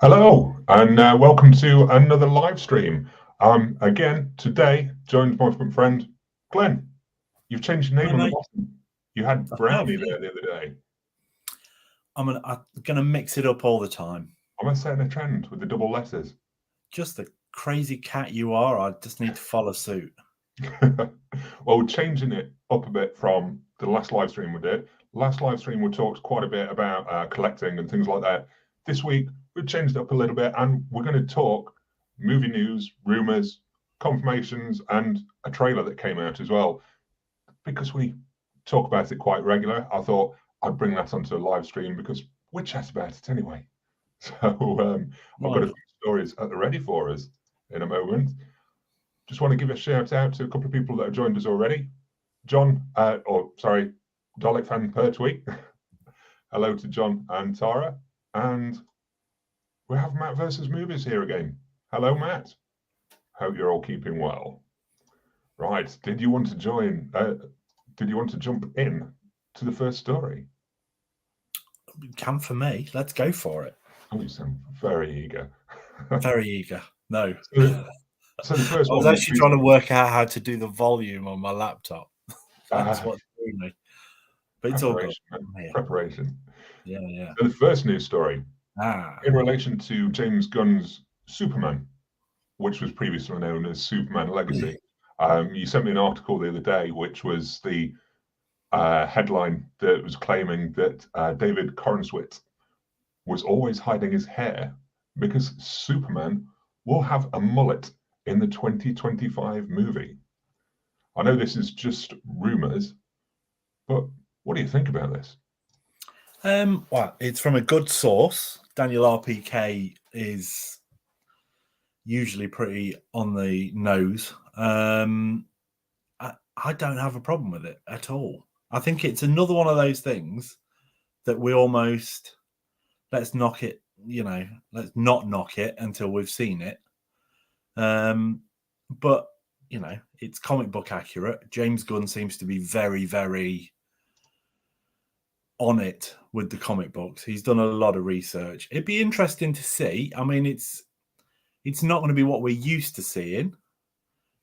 Hello, and welcome to another live stream. Again, today, joined by my friend Glenn. You've changed your name Hi, on the mate. bottom. You had Brownie there the other day. I'm gonna mix it up all the time. Am I setting a trend with the double letters? Just the crazy cat you are. I just need to follow suit. Well, changing it up a bit from the last live stream we did. Last live stream we talked quite a bit about collecting and things like that. This week we've changed it up a little bit, and we're going to talk movie news, rumors, confirmations, and a trailer that came out as well. Because we talk about it quite regular, I thought I'd bring that onto a live stream because we chat about it anyway. So I've got a few stories at the ready for us in a moment. Just want to give a shout out to a couple of people that have joined us already. John, Dalek fan per tweet. Hello to John and Tara. And we have Matt versus Movies here again. Hello, Matt. Hope you're all keeping well. Right. Did you want to join? Did you want to jump in to the first story? Can for me. Let's go for it. Oh, you sound very eager. Very eager. No. So the first I was actually trying to work out how to do the volume on my laptop. That's what threw me. But it's all good. Preparation. Yeah. So the first news story in relation to James Gunn's Superman, which was previously known as Superman Legacy. You sent me an article the other day, which was the headline that was claiming that David Corenswit was always hiding his hair because Superman will have a mullet in the 2025 movie. I know this is just rumors, but what do you think about this? Well, it's from a good source. Daniel RPK is usually pretty on the nose. I don't have a problem with it at all. I think it's another one of those things that we almost let's knock it, let's not knock it until we've seen it. But it's comic book accurate. James Gunn seems to be very, very on it with the comic books. He's done a lot of research. It'd be interesting to see. I mean, it's not going to be what we're used to seeing.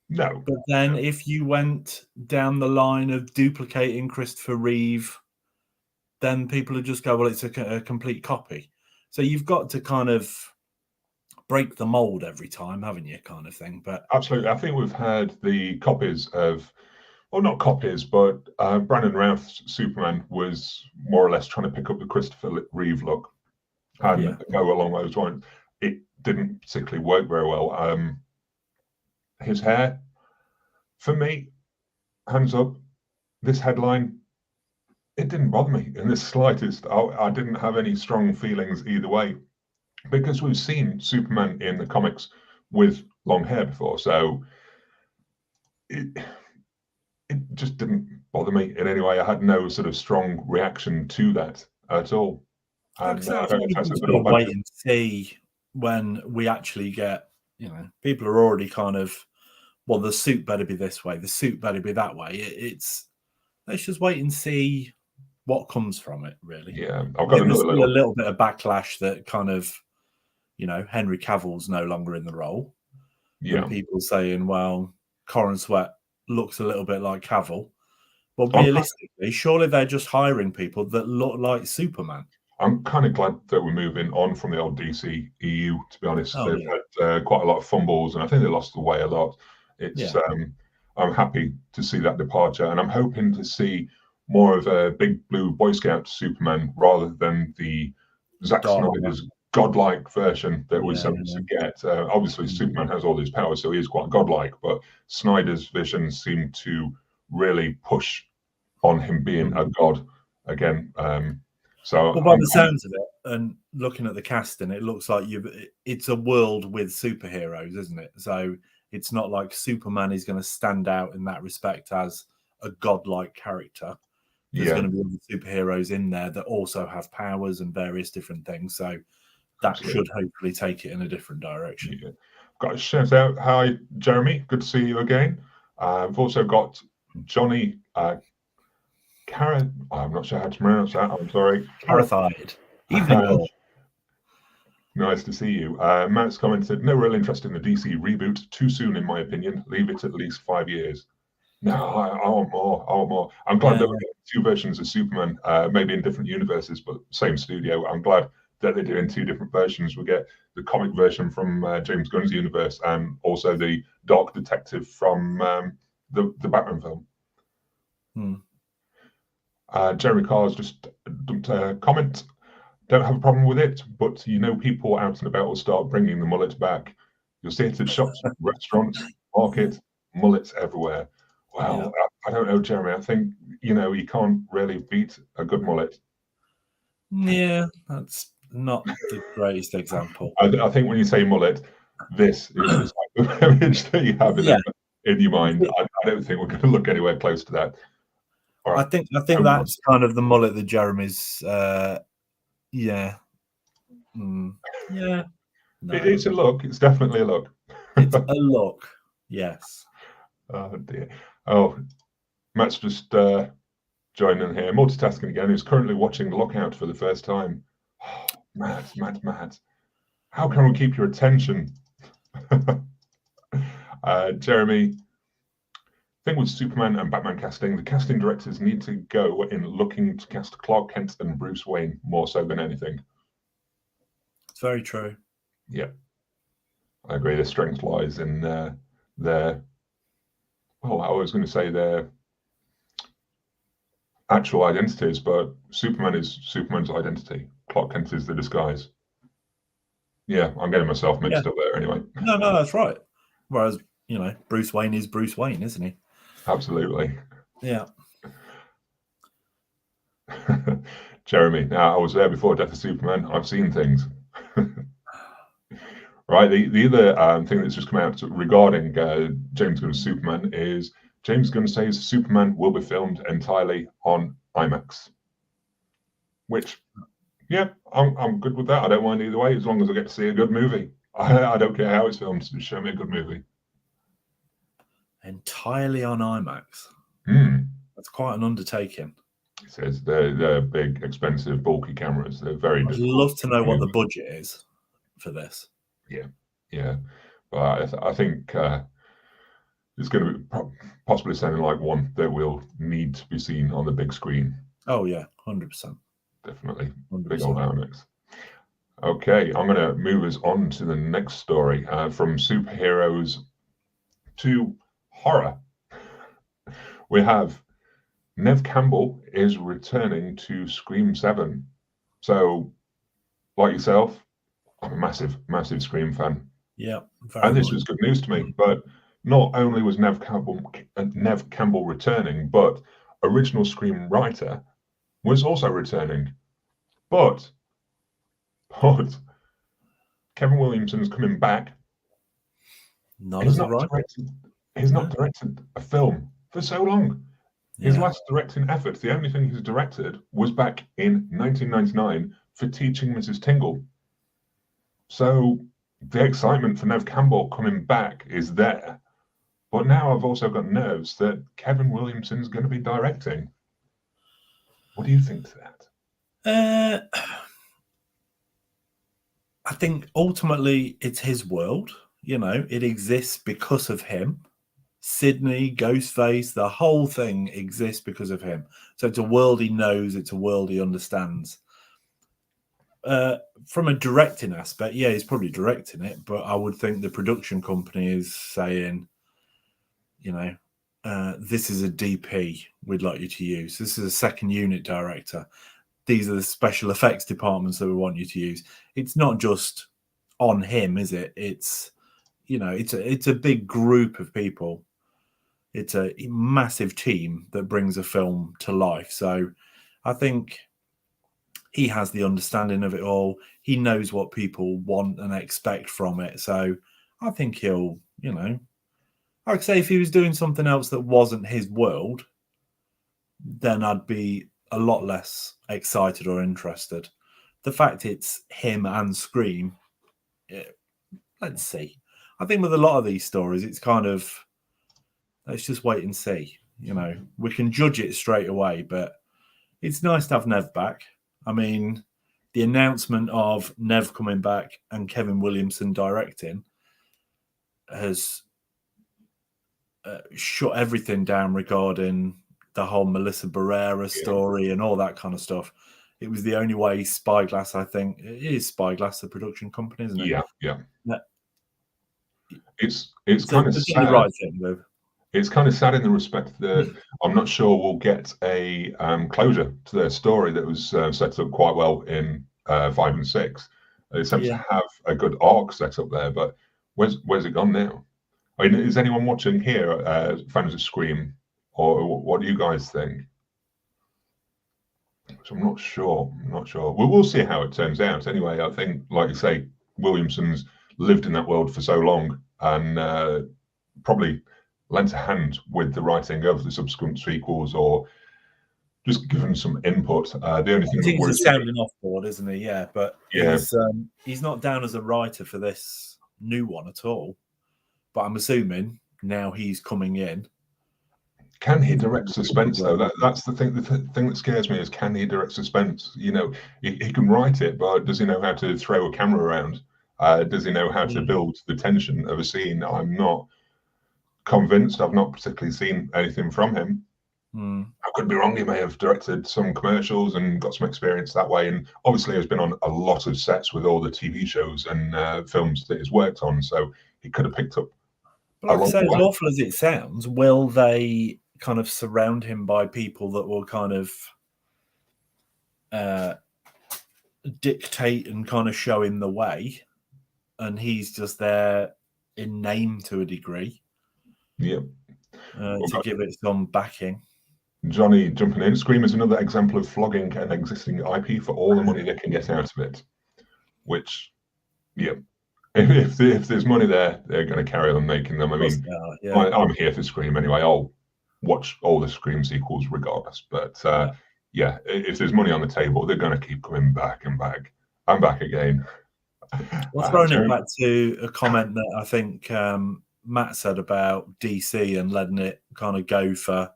No. But then if you went down the line of duplicating Christopher Reeve, then people would just go, well, it's a complete copy. So you've got to kind of break the mold every time, haven't you, kind of thing. But absolutely. I think we've had the copies of, well, not copies, but Brandon Routh's Superman was more or less trying to pick up the Christopher Reeve look and go along those lines. It didn't particularly work very well. His hair, for me, hands up, this headline, it didn't bother me in the slightest. I didn't have any strong feelings either way because we've seen Superman in the comics with long hair before. So it just didn't bother me in any way. I had no sort of strong reaction to that at all. And I think we've got to wait and see when we actually get, people are already kind of, well, the suit better be this way, the suit better be that way. Let's just wait and see what comes from it, really. Yeah, I've got a little bit of backlash that kind of, Henry Cavill's no longer in the role. Yeah. And people saying, well, Corenswet looks a little bit like Cavill. Well, realistically, surely they're just hiring people that look like Superman. I'm kind of glad that we're moving on from the old DC EU, to be honest. They've had quite a lot of fumbles, and I think they lost the way a lot. I'm happy to see that departure, and I'm hoping to see more of a big blue Boy Scout Superman rather than the Zack Snyder's godlike version that we're supposed to get. Obviously, Superman has all these powers, so he is quite godlike, but Snyder's vision seemed to really push on him being a god again. So, by the sounds of it, and looking at the casting, it looks like it's a world with superheroes, isn't it? So it's not like Superman is going to stand out in that respect as a godlike character. There's going to be other superheroes in there that also have powers and various different things. So that should hopefully take it in a different direction. Yeah. Got a shout out. Hi, Jeremy. Good to see you again. I've also got Johnny I'm not sure how to pronounce that. I'm sorry. Carathide. Evening. Nice to see you. Matt's commented, no real interest in the DC reboot. Too soon, in my opinion. Leave it at least 5 years. No, I want more. I want more. I'm glad that we're getting 2 versions of Superman, maybe in different universes, but same studio. I'm glad that they're doing 2 different versions. We get the comic version from James Gunn's universe, and also the Dark Detective from the Batman film. Jeremy Carr's just dumped a comment. Don't have a problem with it, but people out and about will start bringing the mullet back. You'll see it at shops, restaurants, markets, mullets everywhere. Well, I don't know, Jeremy. I think, you can't really beat a good mullet. Yeah, that's not the greatest example. I think when you say mullet, this is the type of image that you have in your mind. I don't think we're going to look anywhere close to that. All right. I think that's kind of the mullet that Jeremy's. Yeah. No. It's a look. It's definitely a look. It's a look. Yes. Oh dear. Oh, Matt's just joining here, multitasking again. He's currently watching The Lookout for the first time. Oh, Matt. How can we keep your attention? Jeremy, thing with Superman and Batman casting, the casting directors need to go in looking to cast Clark Kent and Bruce Wayne more so than anything. It's very true. Yeah, I agree. The strength lies in their. Well, I was going to say their actual identities, but Superman is Superman's identity. Clark Kent is the disguise. Yeah, I'm getting myself mixed up there anyway. No, that's right. Whereas, Bruce Wayne is Bruce Wayne, isn't he? Absolutely. Yeah. Jeremy, now I was there before Death of Superman. I've seen things. Right. The other thing that's just come out regarding James Gunn's Superman is James Gunn says Superman will be filmed entirely on IMAX. Which, yeah, I'm good with that. I don't mind either way, as long as I get to see a good movie. I don't care how it's filmed. Just show me a good movie. Entirely on IMAX. That's quite an undertaking. It says they're big, expensive, bulky cameras. They're very I'd love to know what the budget is for this. Yeah. But I think it's going to be possibly sounding like one that will need to be seen on the big screen. Oh, yeah, 100%. Definitely. 100%. Big old IMAX. Okay, I'm going to move us on to the next story, from superheroes to horror. We have Neve Campbell is returning to Scream 7. So, like yourself, I'm a massive Scream fan. Yeah. And this was good news to me. But not only was Neve Campbell returning, but original Scream writer was also returning. But Kevin Williamson's coming back. He's not directed a film for so long. His last directing effort, the only thing he's directed, was back in 1999 for Teaching Mrs. Tingle. So the excitement for Neve Campbell coming back is there. But now I've also got nerves that Kevin Williamson's going to be directing. What do you think to that? I think ultimately it's his world. It exists because of him. Sydney, Ghostface, the whole thing exists because of him. So it's a world he knows, it's a world he understands. From a directing aspect, yeah, he's probably directing it, but I would think the production company is saying, this is a DP we'd like you to use. This is a second unit director. These are the special effects departments that we want you to use. It's not just on him, is it? It's, it's a big group of people. It's a massive team that brings a film to life. So I think he has the understanding of it all. He knows what people want and expect from it. So I think he'll, I'd say if he was doing something else that wasn't his world, then I'd be a lot less excited or interested. The fact it's him and Scream, let's see. I think with a lot of these stories, it's kind of, let's just wait and see. We can judge it straight away, but it's nice to have Neve back. I mean, the announcement of Neve coming back and Kevin Williamson directing has shut everything down regarding the whole Melissa Barrera story and all that kind of stuff. It was the only way Spyglass, I think, it is Spyglass, the production company, isn't it? Yeah. It's So kind of it's sad. the right thing, though. It's kind of sad in the respect that I'm not sure we'll get a closure to their story that was set up quite well in 5 and 6. They seem to have a good arc set up there, but where's it gone now? I mean, is anyone watching here fans of Scream, or what do you guys think? So I'm not sure. We'll see how it turns out. Anyway, I think, like you say, Williamson's lived in that world for so long and probably lent a hand with the writing of the subsequent sequels, or just given some input. The only thing he's a sounding off board, isn't he? Yeah, but he's not down as a writer for this new one at all. But I'm assuming now he's coming in. Can he direct suspense though? That's the thing. The thing that scares me is, can he direct suspense? You know, he can write it, but does he know how to throw a camera around? Does he know how to build the tension of a scene? I'm not convinced. I've not particularly seen anything from him. I could be wrong. He may have directed some commercials and got some experience that way, and obviously has been on a lot of sets with all the TV shows and films that he's worked on, so he could have picked up. But like I say, as awful as it sounds, will they kind of surround him by people that will kind of dictate and kind of show him the way, and he's just there in name to a degree? Yeah. To give it some backing. Johnny jumping in. Scream is another example of flogging an existing IP for all the money they can get out of it. Which, yeah, if there's money there, they're going to carry on making them. I mean, I'm here for Scream anyway. I'll watch all the Scream sequels regardless. But yeah, if there's money on the table, they're going to keep coming back and back and back again. Well, throwing it back to a comment that I think Matt said about DC and letting it kind of go for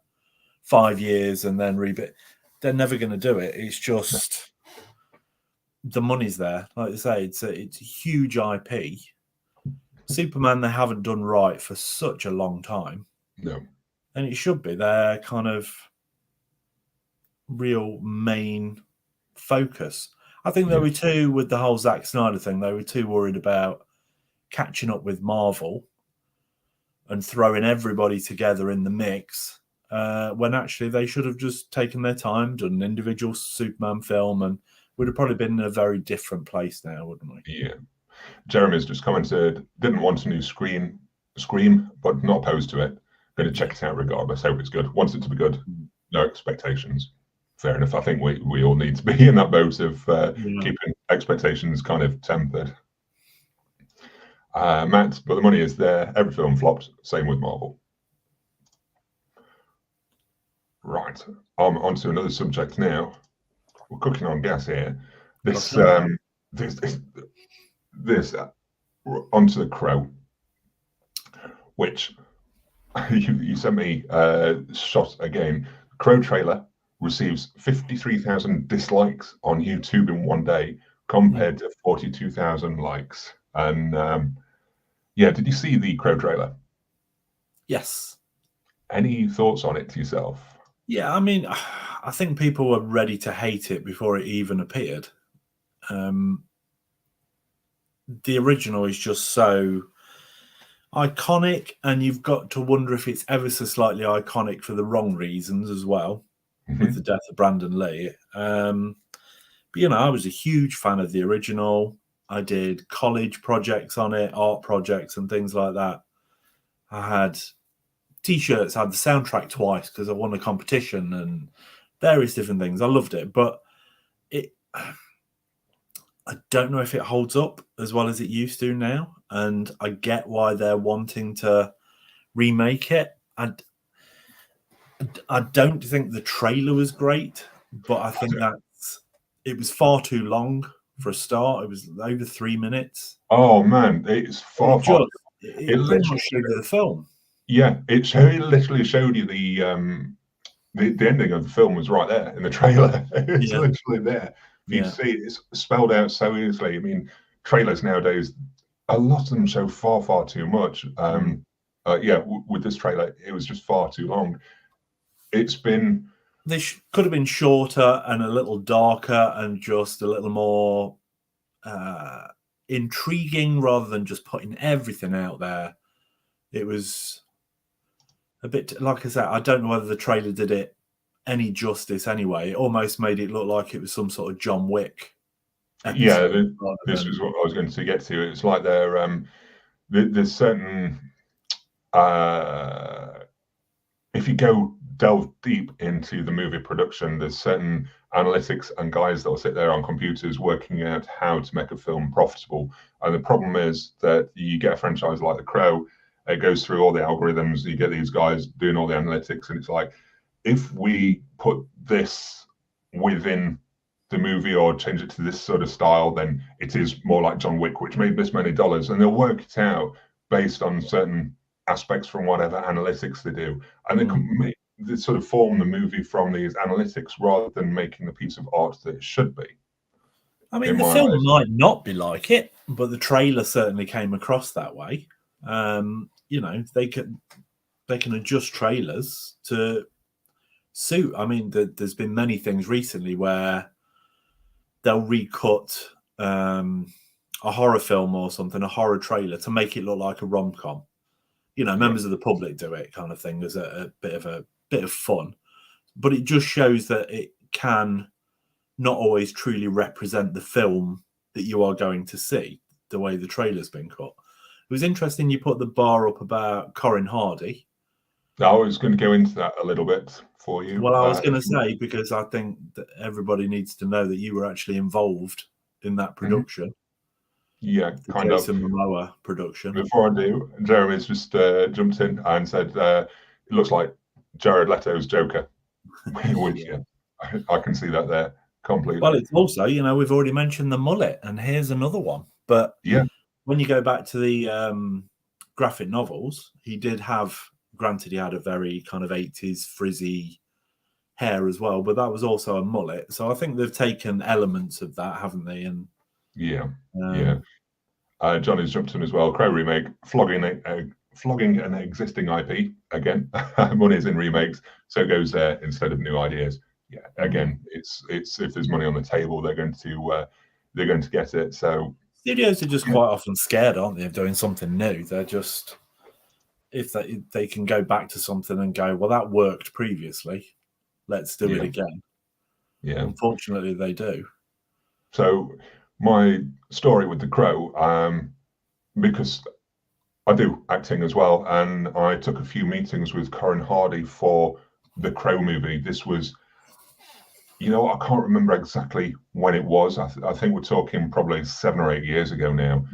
5 years and then rebit. They're never going to do it. It's just the money's there. Like I say, it's a huge IP. Superman they haven't done right for such a long time. No. And it should be their kind of real main focus. I think they were too, with the whole Zack Snyder thing, they were too worried about catching up with Marvel and throwing everybody together in the mix, when actually they should have just taken their time, done an individual Superman film, and we'd have probably been in a very different place now, wouldn't we? Yeah. Jeremy's just commented, didn't want a new Scream, but not opposed to it. Going to check it out regardless. Hope it's good. Wants it to be good. No expectations. Fair enough. I think we all need to be in that boat of keeping expectations kind of tempered. Matt, but the money is there. Every film flops. Same with Marvel. Right. On to another subject now. We're cooking on gas here. This onto the Crow, which you sent me shot again. Crow trailer receives 53,000 dislikes on YouTube in one day compared to 42,000 likes. And did you see the Crow trailer? Yes. Any thoughts on it yourself? Yeah, I mean, I think people were ready to hate it before it even appeared. The original is just so iconic, and you've got to wonder if it's ever so slightly iconic for the wrong reasons as well, with the death of Brandon Lee. But, I was a huge fan of the original. I did college projects on it, art projects and things like that. I had T-shirts, I had the soundtrack twice because I won a competition and various different things. I loved it, but I don't know if it holds up as well as it used to now, and I get why they're wanting to remake it. I don't think the trailer was great, but I think it was far too long for a start. It was over 3 minutes. Oh man, it's far. It literally showed you the film. Yeah, it literally showed you the ending of the film was right there in the trailer. It's literally there. for you to Yeah. see. It's spelled out so easily. I mean, trailers nowadays, a lot of them show far too much. With this trailer, it was just far too long. It's been. This could have been shorter and a little darker and just a little more intriguing rather than just putting everything out there. It was a bit, like I said, I don't know whether the trailer did it any justice anyway. It almost made it look like it was some sort of John Wick episode. This was what I was going to get to. It's like there's certain if you delve deep into the movie production, there's certain analytics and guys that will sit there on computers working out how to make a film profitable. And the problem is that you get a franchise like The Crow, it goes through all the algorithms, you get these guys doing all the analytics, and it's like, if we put this within the movie or change it to this sort of style, then it is more like John Wick, which made this many dollars, and they'll work it out based on certain aspects from whatever analytics they do, and they can they sort of form the movie from these analytics rather than making the piece of art that it should be. I mean, the film might not be like it, but the trailer certainly came across that way. You know, they can adjust trailers to suit. I mean, there's been many things recently where they'll recut a horror film or something, a horror trailer, to make it look like a rom-com. You know, members of the public do it, kind of thing, as a bit of fun. But it just shows that it can not always truly represent the film that you are going to see, the way the trailer's been cut. It was interesting you put the bar up about Corin Hardy. I was going to go into that a little bit for you. Well, I was going to say, because I think that everybody needs to know that you were actually involved in that production. Yeah, the kind Jason of. Momoa production. Before I do, Jeremy's just jumped in and said, it looks like Jared Leto's Joker. Which, I can see that there completely. Well, it's also, you know, we've already mentioned the Mullet, and here's another one. But when you go back to the graphic novels, he did have, granted, he had a very kind of 80s frizzy hair as well, but that was also a mullet. So I think they've taken elements of that, haven't they? And Johnny's jumped in as well. Crow remake, flogging an existing IP again. Money's in remakes, so it goes there instead of new ideas. Yeah, again, it's if there's money on the table, they're going to get it. So studios are just quite often scared, aren't they, of doing something new? They're just, if they can go back to something and go, well, that worked previously, let's do it again. Yeah, unfortunately, they do. So my story with The Crow, because I do acting as well, and I took a few meetings with Corin Hardy for The Crow movie. This was, I can't remember exactly when it was. I think we're talking probably 7 or 8 years ago now.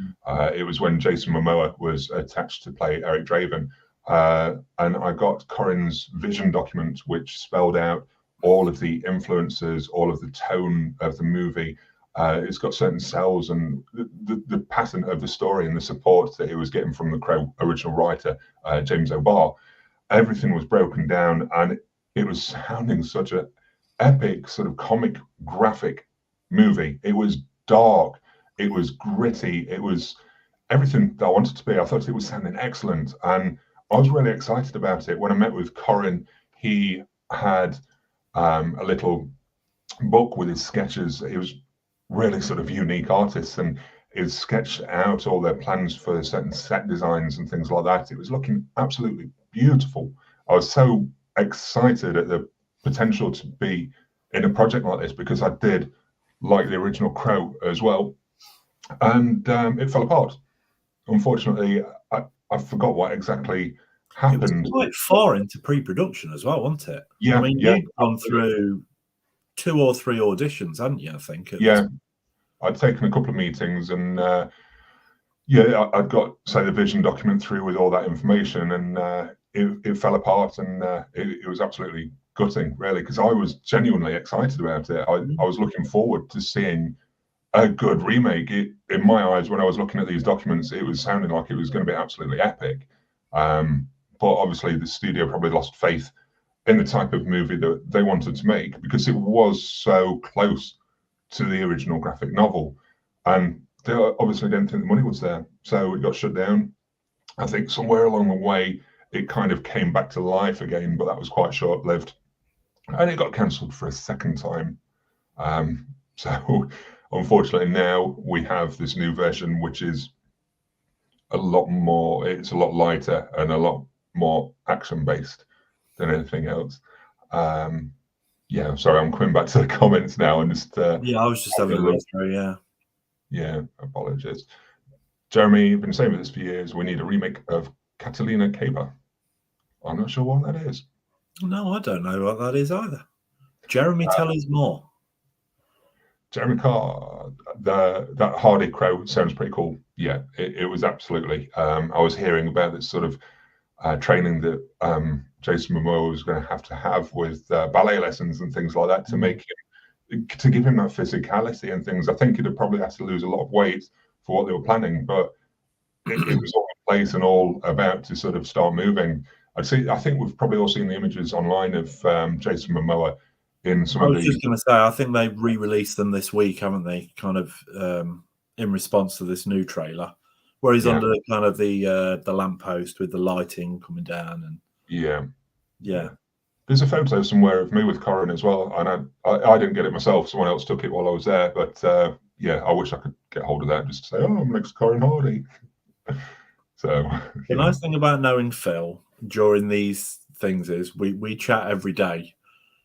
It was when Jason Momoa was attached to play Eric Draven. And I got Corin's vision document, which spelled out all of the influences, all of the tone of the movie. It's got certain cells and the pattern of the story and the support that it was getting from the Crow original writer, James O'Barr. Everything was broken down, and it was sounding such an epic sort of comic graphic movie. It was dark, it was gritty, it was everything that I wanted to be. I thought it was sounding excellent, and I was really excited about it. When I met with Corin, he had a little book with his sketches. He was really sort of unique artist, and he'd sketched out all their plans for certain set designs and things like that. It was looking absolutely beautiful. I was so excited at the potential to be in a project like this, because I did like the original Crow as well, and it fell apart. Unfortunately, I forgot what exactly happened. It was quite far into pre-production as well, wasn't it? Yeah, I mean, you'd gone through 2 or 3 auditions, hadn't you? I think. I'd taken a couple of meetings, and I'd got, say, the vision document through with all that information, and it fell apart, and it was absolutely gutting, really, because I was genuinely excited about it. I was looking forward to seeing a good remake. In my eyes, when I was looking at these documents, it was sounding like it was going to be absolutely epic. But obviously, the studio probably lost faith in the type of movie that they wanted to make, because it was so close to the original graphic novel, and they obviously didn't think the money was there, so it got shut down. I think somewhere along the way it kind of came back to life again, but that was quite short-lived, and it got cancelled for a second time. So unfortunately now we have this new version, which is a lot more, it's a lot lighter and a lot more action-based than anything else. Yeah, sorry, I'm coming back to the comments now and just yeah, I was just having a look through. Yeah, apologies. Jeremy, you've been saying this for years. We need a remake of Catalina Caper. I'm not sure what that is. No, I don't know what that is either. Jeremy, tell us more. Jeremy Carr, that Hardy Crow sounds pretty cool. Yeah, it was absolutely. I was hearing about this sort of training that Jason Momoa was going to have with ballet lessons and things like that to make him, to give him that physicality and things. I think he'd have probably had to lose a lot of weight for what they were planning, but it was all in place and all about to sort of start moving. I think we've probably all seen the images online of Jason Momoa in some of the. I was just going to say, I think they've re-released them this week, haven't they? Kind of in response to this new trailer, where he's under kind of the lamppost with the lighting coming down, and yeah. There's a photo somewhere of me with Corin as well, and I didn't get it myself. Someone else took it while I was there, but yeah, I wish I could get hold of that just to say, oh, I'm next Corin Hardy. So the nice thing about knowing Phil during these things is we chat every day.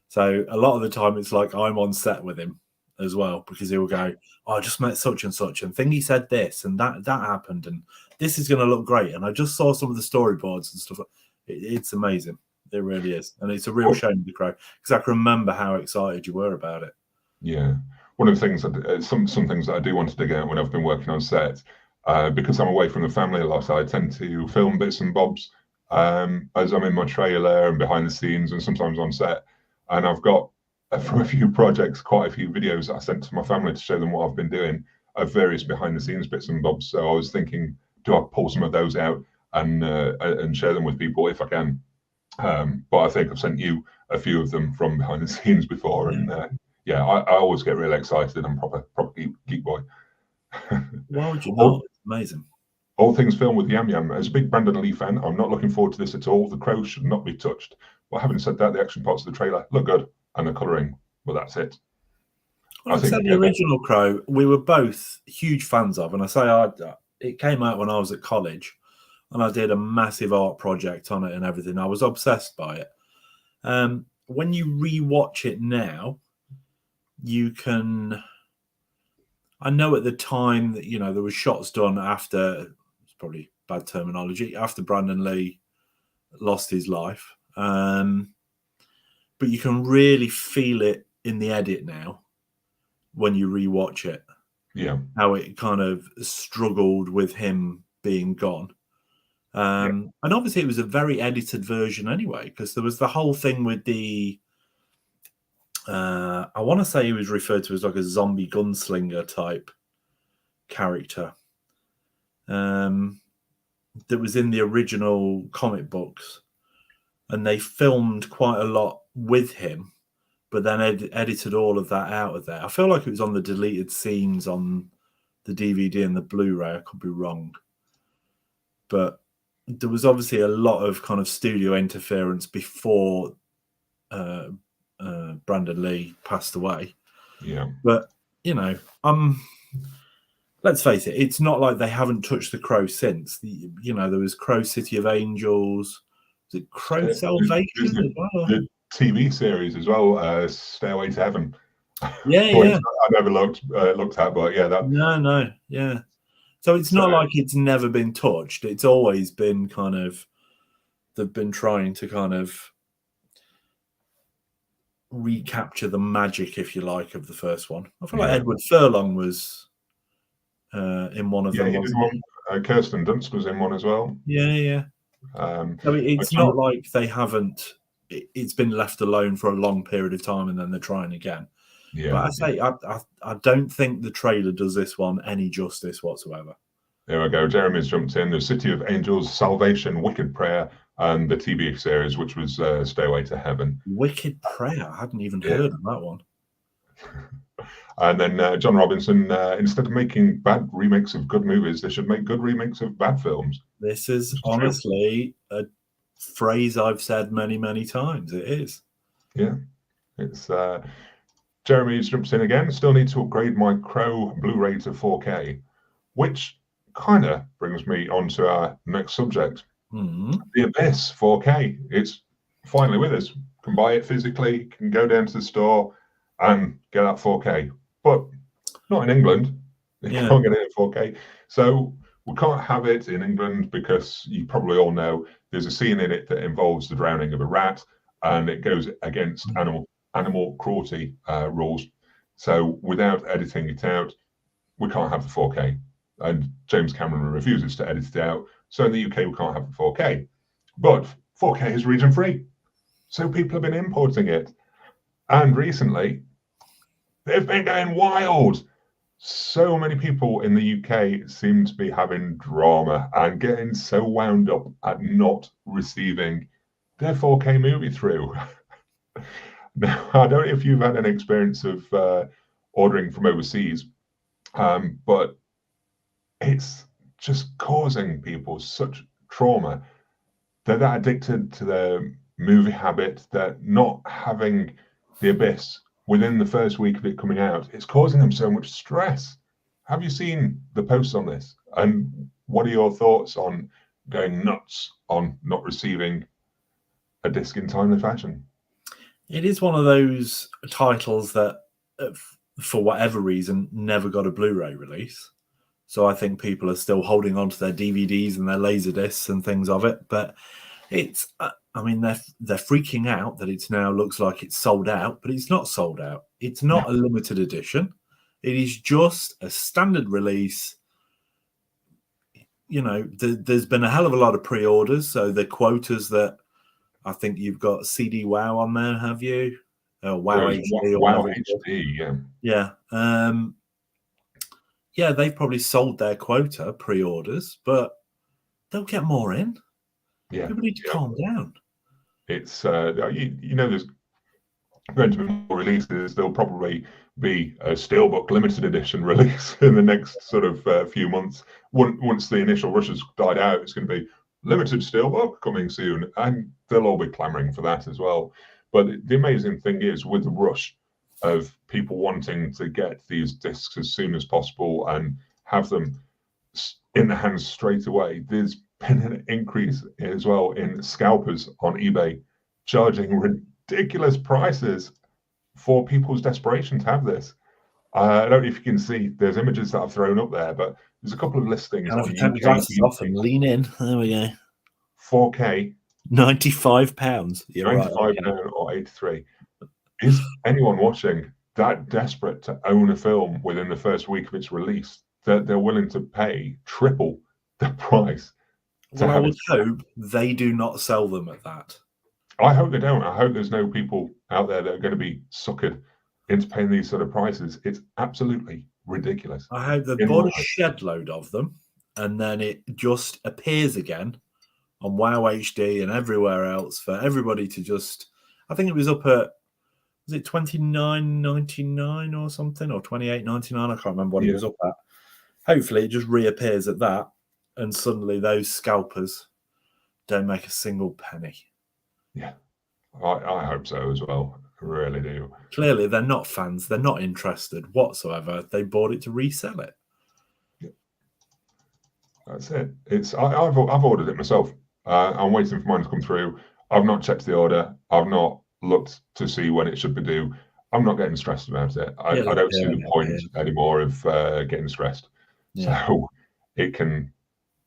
So a lot of the time it's like I'm on set with him as well, because he'll go, oh, I just met such and such, and he said this and that happened, and this is going to look great. And I just saw some of the storyboards and stuff. It's amazing. It really is. And it's a real shame, The Crow, because I can remember how excited you were about it. Yeah. One of the things, some things that I do want to dig out when I've been working on set, because I'm away from the family a lot, I tend to film bits and bobs as I'm in my trailer and behind the scenes and sometimes on set. And I've got, from a few projects, quite a few videos that I sent to my family to show them what I've been doing of various behind the scenes bits and bobs. So I was thinking, do I pull some of those out and share them with people if I can? But I think I've sent you a few of them from behind the scenes before, and I always get really excited. I'm proper geek boy. Why would you not? It's amazing. All things filmed with Yam Yam. As a big Brandon Lee fan, I'm not looking forward to this at all. The Crow should not be touched. But having said that, the action parts of the trailer look good, and the colouring, well, that's it. Well, I think the original Crow, we were both huge fans of, and I say it came out when I was at college, and I did a massive art project on it and everything. I was obsessed by it. When you rewatch it now, you can. I know at the time that there were shots done after. It's probably bad terminology. After Brandon Lee lost his life, but you can really feel it in the edit now when you rewatch it. Yeah, how it kind of struggled with him being gone. And obviously it was a very edited version anyway, because there was the whole thing with the I want to say he was referred to as like a zombie gunslinger type character that was in the original comic books, and they filmed quite a lot with him, but then edited all of that out of there. I feel like it was on the deleted scenes on the DVD and the Blu-ray. I could be wrong, but there was obviously a lot of kind of studio interference before Brandon Lee passed away. Yeah. But, let's face it, it's not like they haven't touched the Crow since. There was Crow City of Angels. Was it Crow Salvation as well? The TV series as well, Stairway to Heaven. Yeah. I never looked at, but yeah. No. Yeah. So it's not like it's never been touched. It's always been kind of, they've been trying to kind of recapture the magic, if you like, of the first one. I feel like Edward Furlong was in one of them. Yeah, Kirsten Dunst was in one as well. Yeah. It's not like they haven't. It's been left alone for a long period of time, and then they're trying again. Yeah, but I say I don't think the trailer does this one any justice whatsoever. There we go. Jeremy's jumped in. The City of Angels, Salvation, Wicked Prayer, and the TV series, which was Stairway to Heaven. Wicked Prayer. I hadn't even heard of that one. And then John Robinson, instead of making bad remakes of good movies, they should make good remakes of bad films. This is honestly a phrase I've said many, many times. It is. Yeah. It's Jeremy jumps in again. Still need to upgrade my Crow Blu-ray to 4K, which kind of brings me on to our next subject. The Abyss 4K. It's finally with us. You can buy it physically, can go down to the store and get that 4K. But not in England. You can't get it in 4K. So we can't have it in England because you probably all know there's a scene in it that involves the drowning of a rat, and it goes against animal cruelty rules. So without editing it out, we can't have the 4K. And James Cameron refuses to edit it out. So in the UK, we can't have the 4K. But 4K is region free. So people have been importing it. And recently, they've been going wild. So many people in the UK seem to be having drama and getting so wound up at not receiving their 4K movie through. Now, I don't know if you've had an experience of ordering from overseas, but it's just causing people such trauma. They're that addicted to their movie habit that not having The Abyss within the first week of it coming out, it's causing them so much stress. Have you seen the posts on this? And what are your thoughts on going nuts on not receiving a disc in timely fashion? It is one of those titles that, for whatever reason, never got a Blu-ray release. So I think people are still holding on to their DVDs and their Laserdiscs and things of it. But it's, I mean, they're freaking out that it now looks like it's sold out, but it's not sold out. It's not a limited edition. It is just a standard release. You know, there's been a hell of a lot of pre-orders. So the quotas that I think you've got CD Wow on there, have you? Wow HD. Wow HD, yeah. Yeah, they've probably sold their quota pre-orders, but they'll get more in. Yeah, people need to calm down. It's you know, there's going to be more releases. There'll probably be a Steelbook limited edition release in the next sort of few months. Once the initial rush has died out, it's going to be limited Steelbook coming soon, and they'll all be clamoring for that as well. But the amazing thing is, with the rush of people wanting to get these discs as soon as possible and have them in the hands straight away, there's been an increase as well in scalpers on eBay charging ridiculous prices for people's desperation to have this. I don't know if you can see, there's images that I've thrown up there, but there's a couple of listings. I'll have to take my glasses off and lean in. There we go. 4K. £95. You're £95 right, or 83. Is anyone watching that desperate to own a film within the first week of its release that they're willing to pay triple the price? Well, I would hope they do not sell them at that. I hope they don't. I hope there's no people out there that are going to be suckered into paying these sort of prices. It's absolutely ridiculous. I hope they bought a shed load of them and then it just appears again on Wow HD and everywhere else for everybody to just, I think it was up at, was it $29.99 or something, or $28.99? I can't remember what it was up at. Hopefully it just reappears at that and suddenly those scalpers don't make a single penny. Yeah, I hope so as well. I really do. Clearly they're not fans. They're not interested whatsoever. They bought it to resell it. Yeah. That's it. I've ordered it myself. I'm waiting for mine to come through. I've not checked the order. I've not looked to see when it should be due. I'm not getting stressed about it. I don't see the point anymore of getting stressed. Yeah. So it can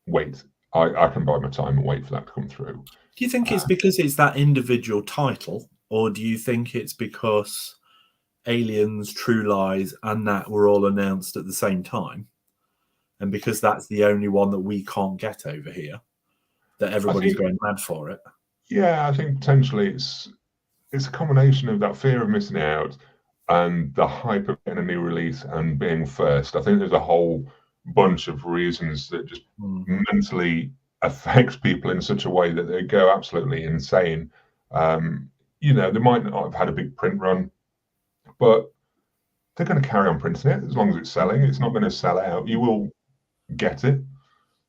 wait. I can buy my time and wait for that to come through. Do you think it's because it's that individual title, or do you think it's because Aliens, True Lies, and that were all announced at the same time, and because that's the only one that we can't get over here, that everybody's going mad for it? Yeah, I think potentially it's a combination of that fear of missing out and the hype of getting a new release and being first. I think there's a whole bunch of reasons that just mentally affect people in such a way that they go absolutely insane. You know, they might not have had a big print run, but they're going to carry on printing it as long as it's selling. It's not going to sell out. You will get it.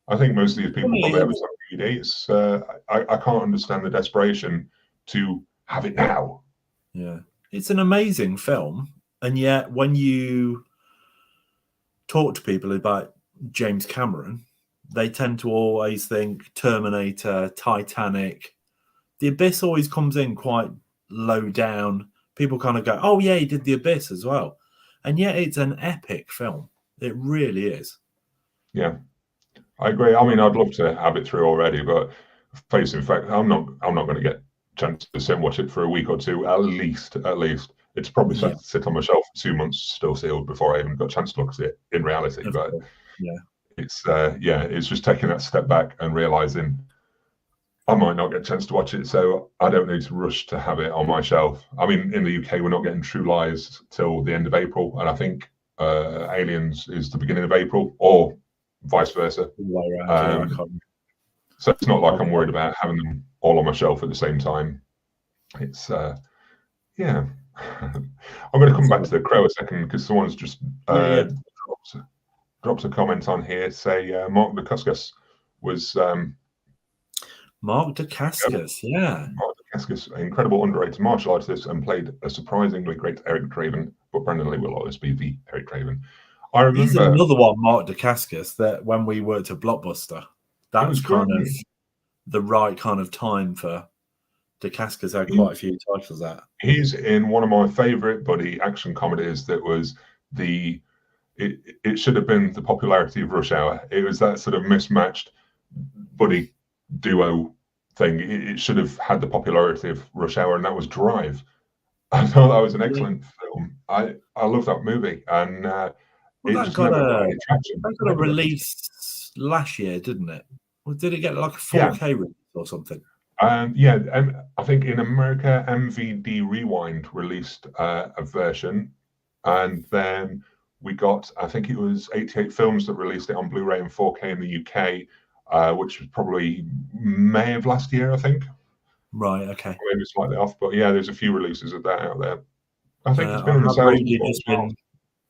I think most of these people probably have it on DVD. It's I can't understand the desperation to have it now. Yeah, it's an amazing film, and yet when you talk to people about James Cameron, they tend to always think Terminator, Titanic. The Abyss always comes in quite low down. People kind of go, "Oh yeah, he did The Abyss as well," and yet it's an epic film. It really is. Yeah, I agree. I mean, I'd love to have it through already, but facing fact, I'm not going to get a chance to sit and watch it for a week or two at least. It's probably sit on my shelf for 2 months, still sealed, before I even got a chance to look at it in reality. But it's just taking that step back and realizing I might not get a chance to watch it, so I don't need to rush to have it on my shelf. I mean, in the UK, we're not getting True Lies till the end of April, and I think Aliens is the beginning of April, or vice versa. So it's not like I'm worried about having them all on my shelf at the same time. It's yeah. I'm going to come back to The Crow a second, because someone's just drops a comment on here. Say Mark Dacascos was Mark Dacascos, Mark Dacascos, incredible underrated martial artist, and played a surprisingly great Eric Draven. But Brendan Lee will always be the Eric Draven. I remember he's another one, Mark Dacascos, that when we worked at Blockbuster, that was kind of the right kind of time for Dacascos. Had quite a few titles out. He's in one of my favourite buddy action comedies. That was it should have been the popularity of Rush Hour. It was that sort of mismatched buddy duo thing. It should have had the popularity of Rush Hour, and that was Drive. I thought that was an excellent film. I love that movie, and it just never got any traction. That got a release last year, didn't it? Or did it get like a 4K release or something? I think in America, MVD Rewind released a version, and then we got, I think it was 88 Films that released it on Blu-ray and 4K in the UK, which was probably May of last year, I think. Right, okay. Maybe slightly off, but yeah, there's a few releases of that out there. I think it's been in the sales just been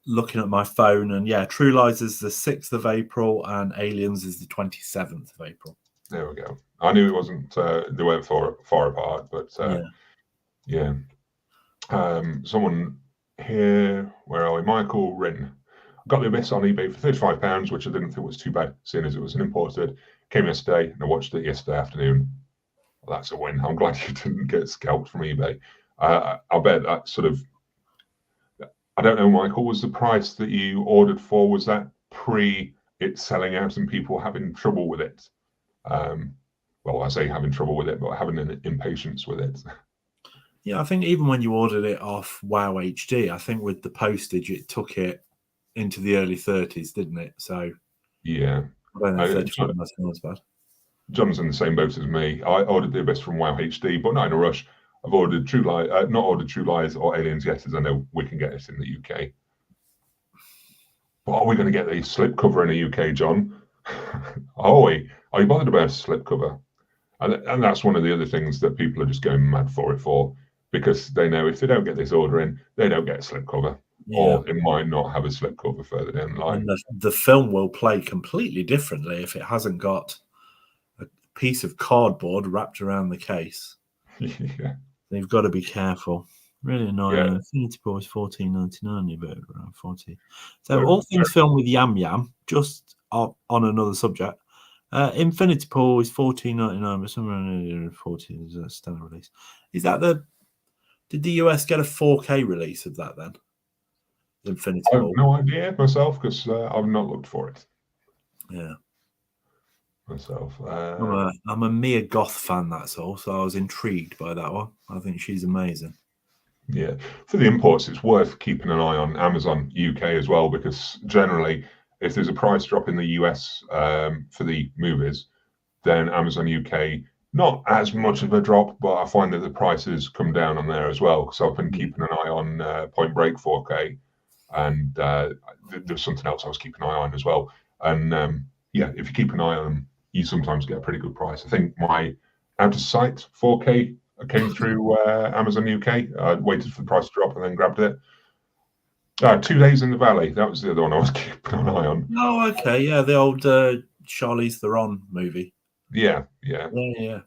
looking at my phone, and True Lies is the 6th of April, and Aliens is the 27th of April. There we go. I knew it wasn't they weren't far apart, but someone here, where are we? Michael Rin. Got The Abyss on eBay for £35, which I didn't think was too bad, seeing as it was an imported. Came yesterday, and I watched it yesterday afternoon. Well, that's a win. I'm glad you didn't get scalped from eBay. I bet that sort of, I don't know, Michael, was the price that you ordered for, was that pre it selling out and people having trouble with it? Well, I say having trouble with it, but having an impatience with it. Yeah, I think even when you ordered it off Wow HD, I think with the postage, it took it into the early 30s, didn't it? So yeah, I don't know if 35 was bad. John's in the same boat as me. I ordered The Abyss from Wow HD, but not in a rush. I've ordered True Lies, not ordered True Lies or Aliens yet, as I know we can get it in the UK. But are we going to get the slipcover in the UK, John? Are we? Are you bothered about a slipcover? And that's one of the other things that people are just going mad for it for, because they know if they don't get this order in, they don't get a slipcover, or it might not have a slipcover further down the line. And the film will play completely differently if it hasn't got a piece of cardboard wrapped around the case. Yeah. They've got to be careful. Really annoying. Infinity Pool is $14.99, but around 40. So all things filmed with Yam Yam, just on another subject. Infinity Pool is $14.99, but somewhere around 40 is a standard release. Is that did the US get a 4K release of that then? Infinity Pool? I have no idea myself, because I've not looked for it. Yeah. Myself. I'm a Mia Goth fan, that's all. So I was intrigued by that one. I think she's amazing. Yeah, for the imports, it's worth keeping an eye on Amazon UK as well, because generally, if there's a price drop in the US for the movies, then Amazon UK, not as much of a drop, but I find that the prices come down on there as well. So I've been keeping an eye on Point Break 4K, and there's something else I was keeping an eye on as well. And if you keep an eye on them, you sometimes get a pretty good price. I think my Out of Sight 4K came through Amazon UK. I waited for the price to drop and then grabbed it. 2 Days in the Valley. That was the other one I was keeping an eye on. Oh, okay, yeah, the old Charlize Theron movie. Yeah. Yeah.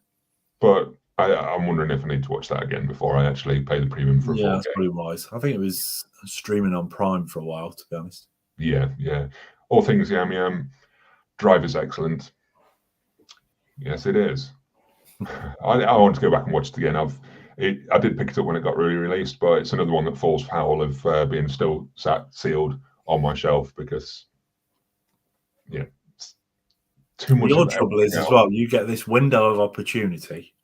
But I'm wondering if I need to watch that again before I actually pay the premium for a 4K. That's probably wise. I think it was streaming on Prime for a while, to be honest. Yeah. All things Yam Yam. Drive is excellent. Yes, it is. I want to go back and watch it again. I did pick it up when it got re-released, but it's another one that falls foul of being still sat sealed on my shelf because, it's too much. Your trouble is as well, you get this window of opportunity,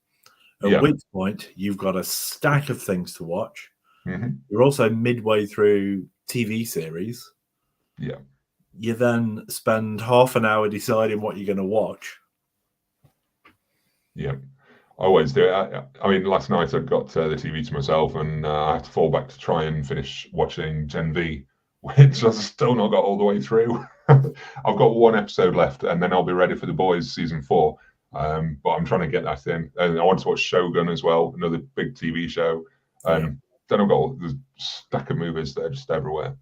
at which point you've got a stack of things to watch. You're also midway through TV series. Yeah. You then spend half an hour deciding what you're going to watch. Yeah. I always do it. I mean, last night I got the TV to myself and I had to fall back to try and finish watching Gen V, which I've still not got all the way through. I've got one episode left and then I'll be ready for The Boys season 4. But I'm trying to get that in. And I want to watch Shogun as well, another big TV show. Then I've got the stack of movies that are just everywhere.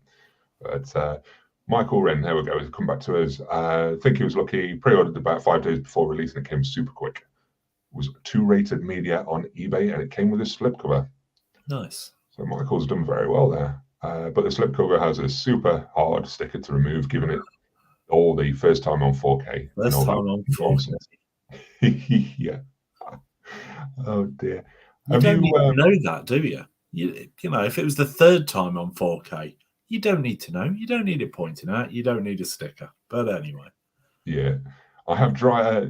But Michael Wren, there we go, has come back to us. I think he was lucky. Pre-ordered about 5 days before release and it came super quick. Was 2-rated media on eBay and it came with a slipcover. Nice. So Michael's done very well there. But the slipcover has a super hard sticker to remove, giving it all the first time on 4K. First time on 4K. Yeah. Oh dear. You don't need to know that, do you? You know, if it was the third time on 4K, you don't need to know. You don't need it pointing out. You don't need a sticker. But anyway. Yeah. I have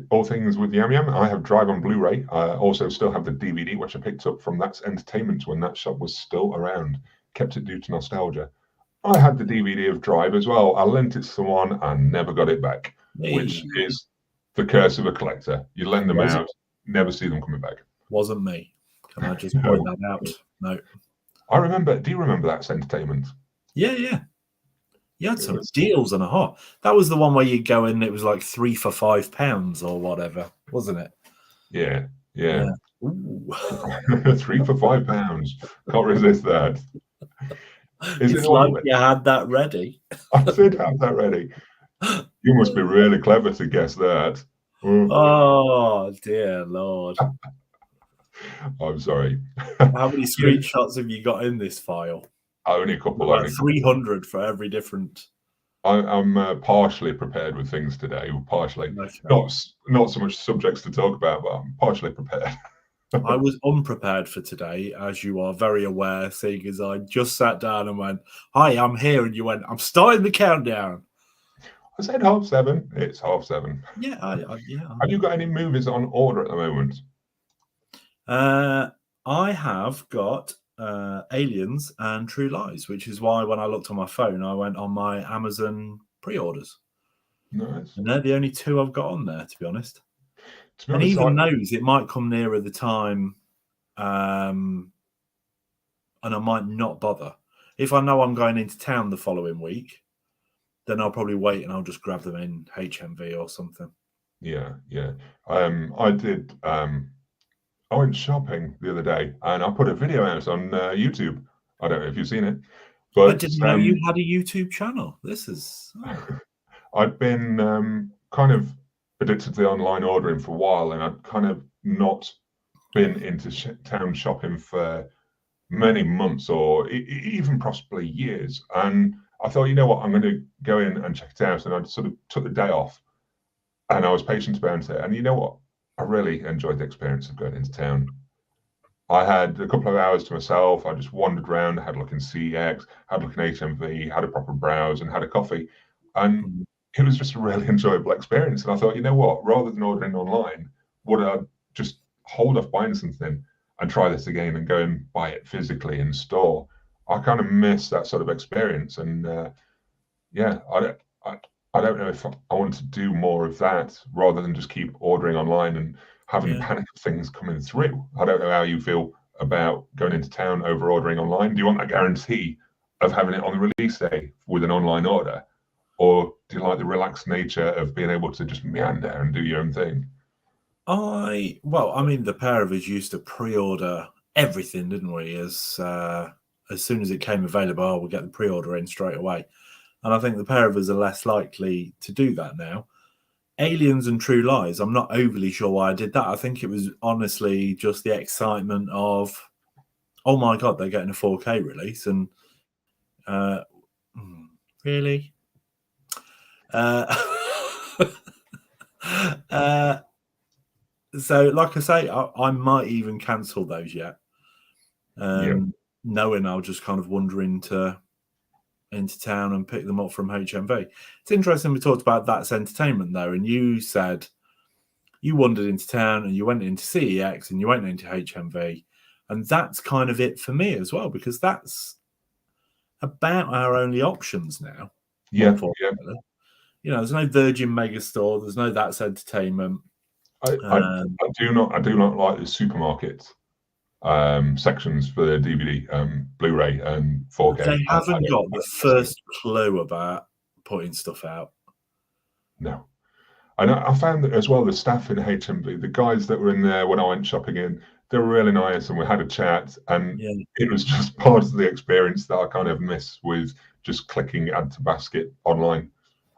all things with Yam Yam. I have Drive on Blu-ray. I also still have the DVD, which I picked up from That's Entertainment when that shop was still around. Kept it due to nostalgia. I had the DVD of Drive as well. I lent it to someone and never got it back, which is the curse of a collector. You lend them out, never see them coming back. Wasn't me. Can I just point that out? No. I remember. Do you remember That's Entertainment? Yeah. You had some deals and a hot. That was the one where you go in, it was like 3 for £5 or whatever, wasn't it? Yeah. Ooh. 3 for £5. Can't resist that. It's like you had that ready. I did have that ready. You must be really clever to guess that. Oh, dear Lord. I'm sorry. How many screenshots have you got in this file? Only a couple. About 300 for every different. I'm partially prepared with things today. Partially, not so much subjects to talk about, but I'm partially prepared. I was unprepared for today, as you are very aware, seeing as I just sat down and went, "Hi, I'm here," and you went, "I'm starting the countdown." I said 7:30. It's 7:30. Yeah, Have you got any movies on order at the moment? I have got Aliens and True Lies, which is why when I looked on my phone, I went on my Amazon pre-orders. Nice. And they're the only 2 I've got on there, to be honest. And even those, it might come nearer the time, and I might not bother. If I know I'm going into town the following week, then I'll probably wait and I'll just grab them in HMV or something. Yeah. I did. I went shopping the other day and I put a video out on YouTube. I don't know if you've seen it, but I didn't know you had a YouTube channel. This is. I'd been kind of addicted to the online ordering for a while, and I'd kind of not been into town shopping for many months or even possibly years. And I thought, you know what, I'm going to go in and check it out. And I sort of took the day off, and I was patient about it. And you know what? I really enjoyed the experience of going into town. I had a couple of hours to myself. I just wandered around, had a look in CX, had a look in HMV, had a proper browse, and had a coffee. And it was just a really enjoyable experience. And I thought, you know what, rather than ordering online, would I just hold off buying something and try this again and go and buy it physically in store? I kind of miss that sort of experience. And I don't know if I want to do more of that rather than just keep ordering online and having panic of things coming through. I don't know how you feel about going into town over ordering online. Do you want that guarantee of having it on the release day with an online order? Or do you like the relaxed nature of being able to just meander and do your own thing? The pair of us used to pre-order everything, didn't we? As as soon as it came available, we'll get the pre-order in straight away. And I think the pair of us are less likely to do that now. Aliens and True Lies, I'm not overly sure why I did that. I think it was honestly just the excitement of, oh my God, they're getting a 4K release. And really? So, like I say, I might even cancel those yet. Knowing I'll just kind of wander into town and pick them up from HMV. It's interesting we talked about That's Entertainment, though, and you said you wandered into town and you went into CEX and you went into HMV, and that's kind of it for me as well, because that's about our only options now. Yeah. You know, there's no Virgin Megastore, there's no That's Entertainment. I do not like the supermarket sections for the DVD, Blu-ray, and 4K. They haven't got the first clue about putting stuff out. No. And I found that as well, the staff in HMV, the guys that were in there when I went shopping in, they were really nice, and we had a chat, and it was just part of the experience that I kind of miss with just clicking add to basket online.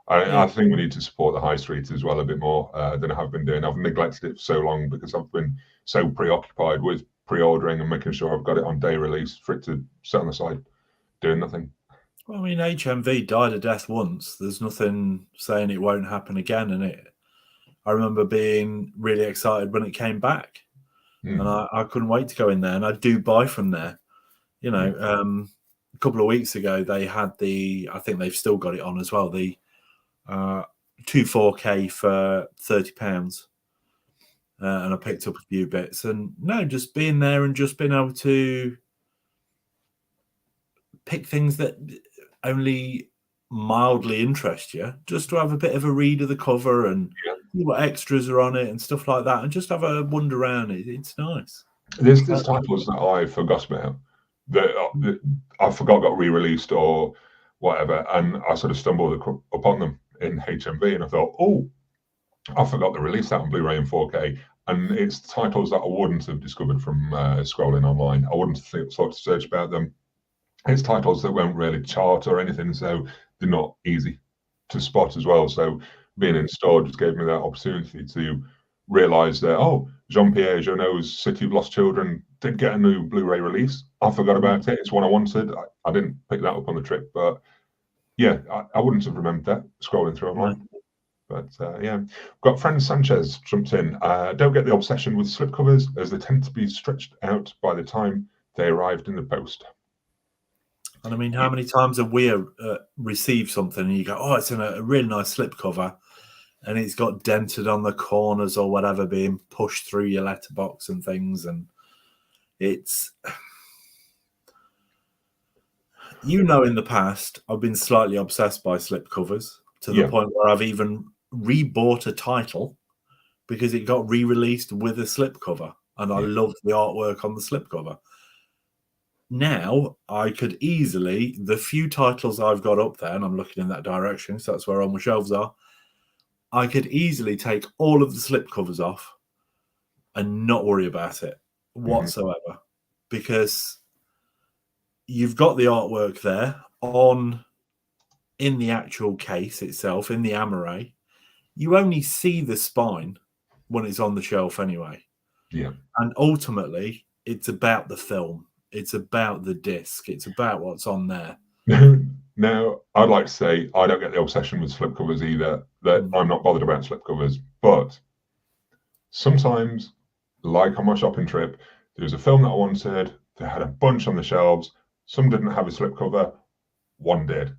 I think we need to support the high street as well a bit more than I have been doing. I've neglected it for so long because I've been so preoccupied with pre-ordering and making sure I've got it on day release for it to sit on the side doing nothing. Well, I mean, HMV died a death once. There's nothing saying it won't happen again. And I remember being really excited when it came back. And I couldn't wait to go in there. And I do buy from there. You know, a couple of weeks ago, they had I think they've still got it on as well, the 2 4K for £30. And I picked up a few bits. And no, just being there and just being able to pick things that only mildly interest you, just to have a bit of a read of the cover and see what extras are on it and stuff like that, and just have a wander around. It's nice. There's titles that I forgot about that I forgot got re-released or whatever, and I sort of stumbled upon them in HMV, and I thought, oh, I forgot to release that on Blu-ray and 4K. And it's titles that I wouldn't have discovered from scrolling online. I wouldn't have thought to search about them. It's titles that won't really chart or anything, so they're not easy to spot as well. So being in store just gave me that opportunity to realise that, oh, Jean-Pierre Jeuneau's City of Lost Children did get a new Blu-ray release. I forgot about it. It's one I wanted. I didn't pick that up on the trip, but yeah, I wouldn't have remembered that scrolling through online. But yeah, we've got Fran Sanchez jumped in. Don't get the obsession with slipcovers, as they tend to be stretched out by the time they arrived in the post. And I mean, how many times have we received something and you go, oh, it's in a really nice slipcover, and it's got dented on the corners or whatever, being pushed through your letterbox and things. And it's, you know, in the past, I've been slightly obsessed by slipcovers to the point where I've even rebought a title because it got re-released with a slipcover, and I loved the artwork on the slipcover. Now, I could easily, the few titles I've got up there, and I'm looking in that direction, so that's where all my shelves are, I could easily take all of the slipcovers off and not worry about it whatsoever, because you've got the artwork there in the actual case itself, in the Amaray. You only see the spine when it's on the shelf anyway. Yeah. And ultimately, it's about the film. It's about the disc. It's about what's on there. Now, I'd like to say I don't get the obsession with slipcovers either. That I'm not bothered about slipcovers, but sometimes, like on my shopping trip, there was a film that I wanted. They had a bunch on the shelves. Some didn't have a slipcover. One did.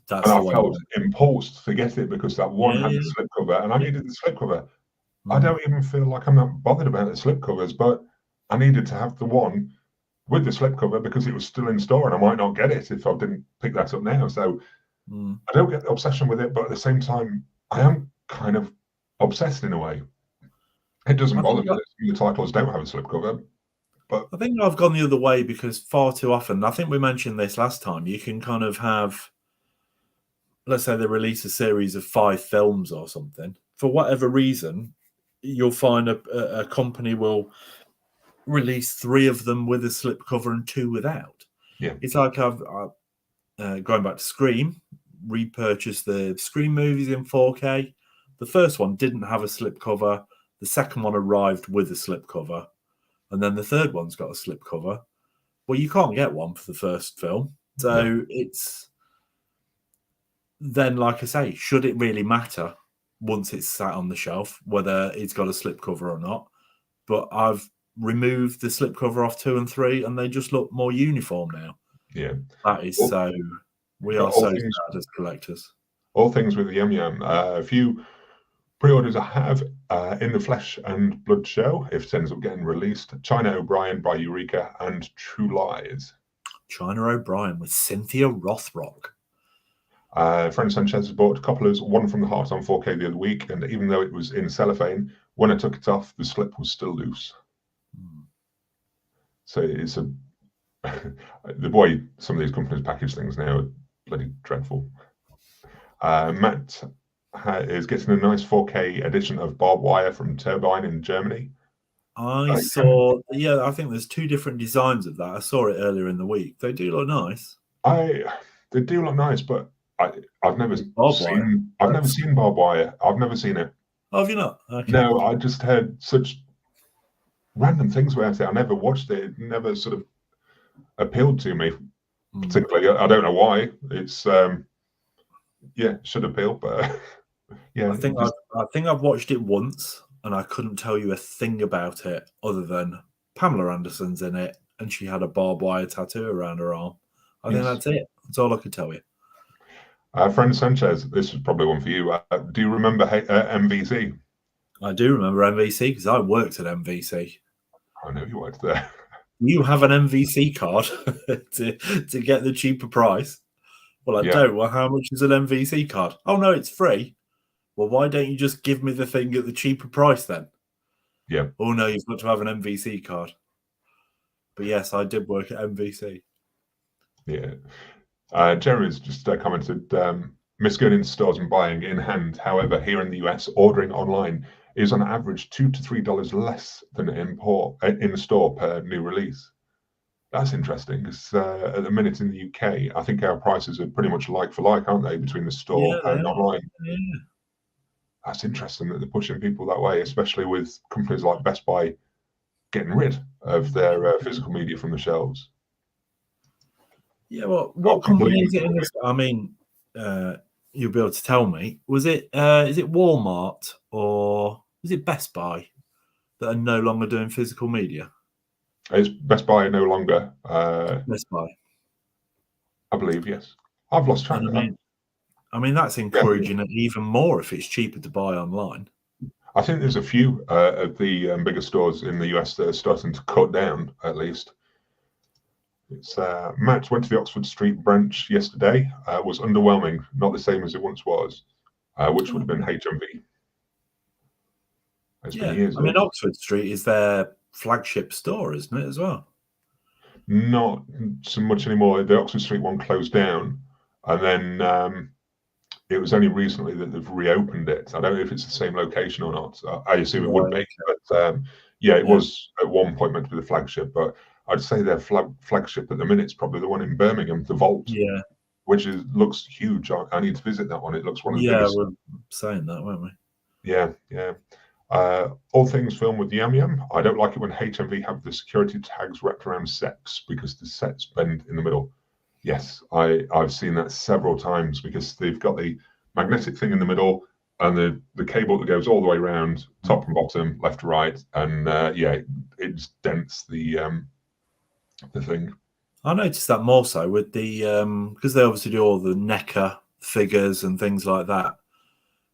And I felt impulsed to get it because that one had the slipcover, and I needed the slipcover. I don't even feel like I'm not bothered about the slipcovers, but I needed to have the one with the slipcover because it was still in store, and I might not get it if I didn't pick that up now. So I don't get the obsession with it, but at the same time, I am kind of obsessed in a way. It doesn't bother me that some of the titles don't have a slipcover. But I think I've gone the other way because far too often, I think we mentioned this last time, you can kind of have, let's say they release a series of 5 films or something. For whatever reason, you'll find a company will release 3 of them with a slipcover and 2 without. Yeah. It's like I've going back to Scream, repurchased the Scream movies in 4K. The first one didn't have a slipcover. The second one arrived with a slipcover. And then the third one's got a slipcover. Well, you can't get one for the first film. So it's then, like I say, should it really matter once it's sat on the shelf, whether it's got a slipcover or not? But I've removed the slipcover off 2 and 3, and they just look more uniform now. Yeah. That is Well, so. We but are so sad as collectors. all things with the Yum Yum. A few pre-orders I have in the Flesh and Blood show, if it ends up getting released. China O'Brien by Eureka and True Lies. China O'Brien with Cynthia Rothrock. Friend Sanchez bought Coppola's One from the Heart on 4K the other week, and even though it was in cellophane, when I took it off, the slip was still loose. So it's a the way some of these companies package things now are bloody dreadful. Matt is getting a nice 4K edition of Barbed Wire from Turbine in Germany. I saw, I think there's 2 different designs of that. I saw it earlier in the week. They do look nice. They do look nice, but I've never seen Barbed Wire. I've never seen it. Oh, have you not? Okay. No, I just heard such random things about it. I never watched it. It never sort of appealed to me particularly. I don't know why. It's should appeal, but yeah. I think I've watched it once, and I couldn't tell you a thing about it other than Pamela Anderson's in it, and she had a barbed wire tattoo around her arm. I think that's it. That's all I could tell you. Friend Sanchez, this is probably one for you. Do you remember MVC? I do remember MVC because I worked at MVC. I know you worked there. You have an MVC card to get the cheaper price. Well, I don't. Well, how much is an MVC card? Oh, no, it's free. Well, why don't you just give me the thing at the cheaper price then? Yeah. Oh, no, you've got to have an MVC card. But yes, I did work at MVC. Yeah. Jeremy's just commented, miss going into stores and buying in hand. However, here in the US, ordering online is on average $2 to $3 less than in the store per new release. That's interesting because at the minute in the UK, I think our prices are pretty much like for like, aren't they, between the store and online? Yeah. That's interesting that they're pushing people that way, especially with companies like Best Buy getting rid of their physical media from the shelves. Yeah, well, what company is it in this? I mean, you'll be able to tell me. Was it? Is it Walmart or is it Best Buy that are no longer doing physical media? It's Best Buy no longer. Best Buy, I believe, yes. I've lost track of that. I mean, that's encouraging it even more if it's cheaper to buy online. I think there's a few of the bigger stores in the US that are starting to cut down, at least. It's Matt went to the Oxford Street branch yesterday. Was underwhelming, not the same as it once was, which would have been HMV. It's been years. I mean, Oxford Street is their flagship store, isn't it, as well? Not so much anymore. The Oxford Street one closed down, and then it was only recently that they've reopened it. I don't know if it's the same location or not. I assume it would be, but it was at one point meant to be the flagship, but I'd say their flagship at the minute is probably the one in Birmingham, the Vault, which looks huge. I need to visit that one. It looks one of the biggest. Yeah, we're saying that, weren't we? Yeah. All things filmed with Yum Yum. I don't like it when HMV have the security tags wrapped around sets because the sets bend in the middle. Yes, I've seen that several times because they've got the magnetic thing in the middle and the cable that goes all the way around, top and bottom, left to right, and it just dents the thing. I noticed that more so with the because they obviously do all the NECA figures and things like that,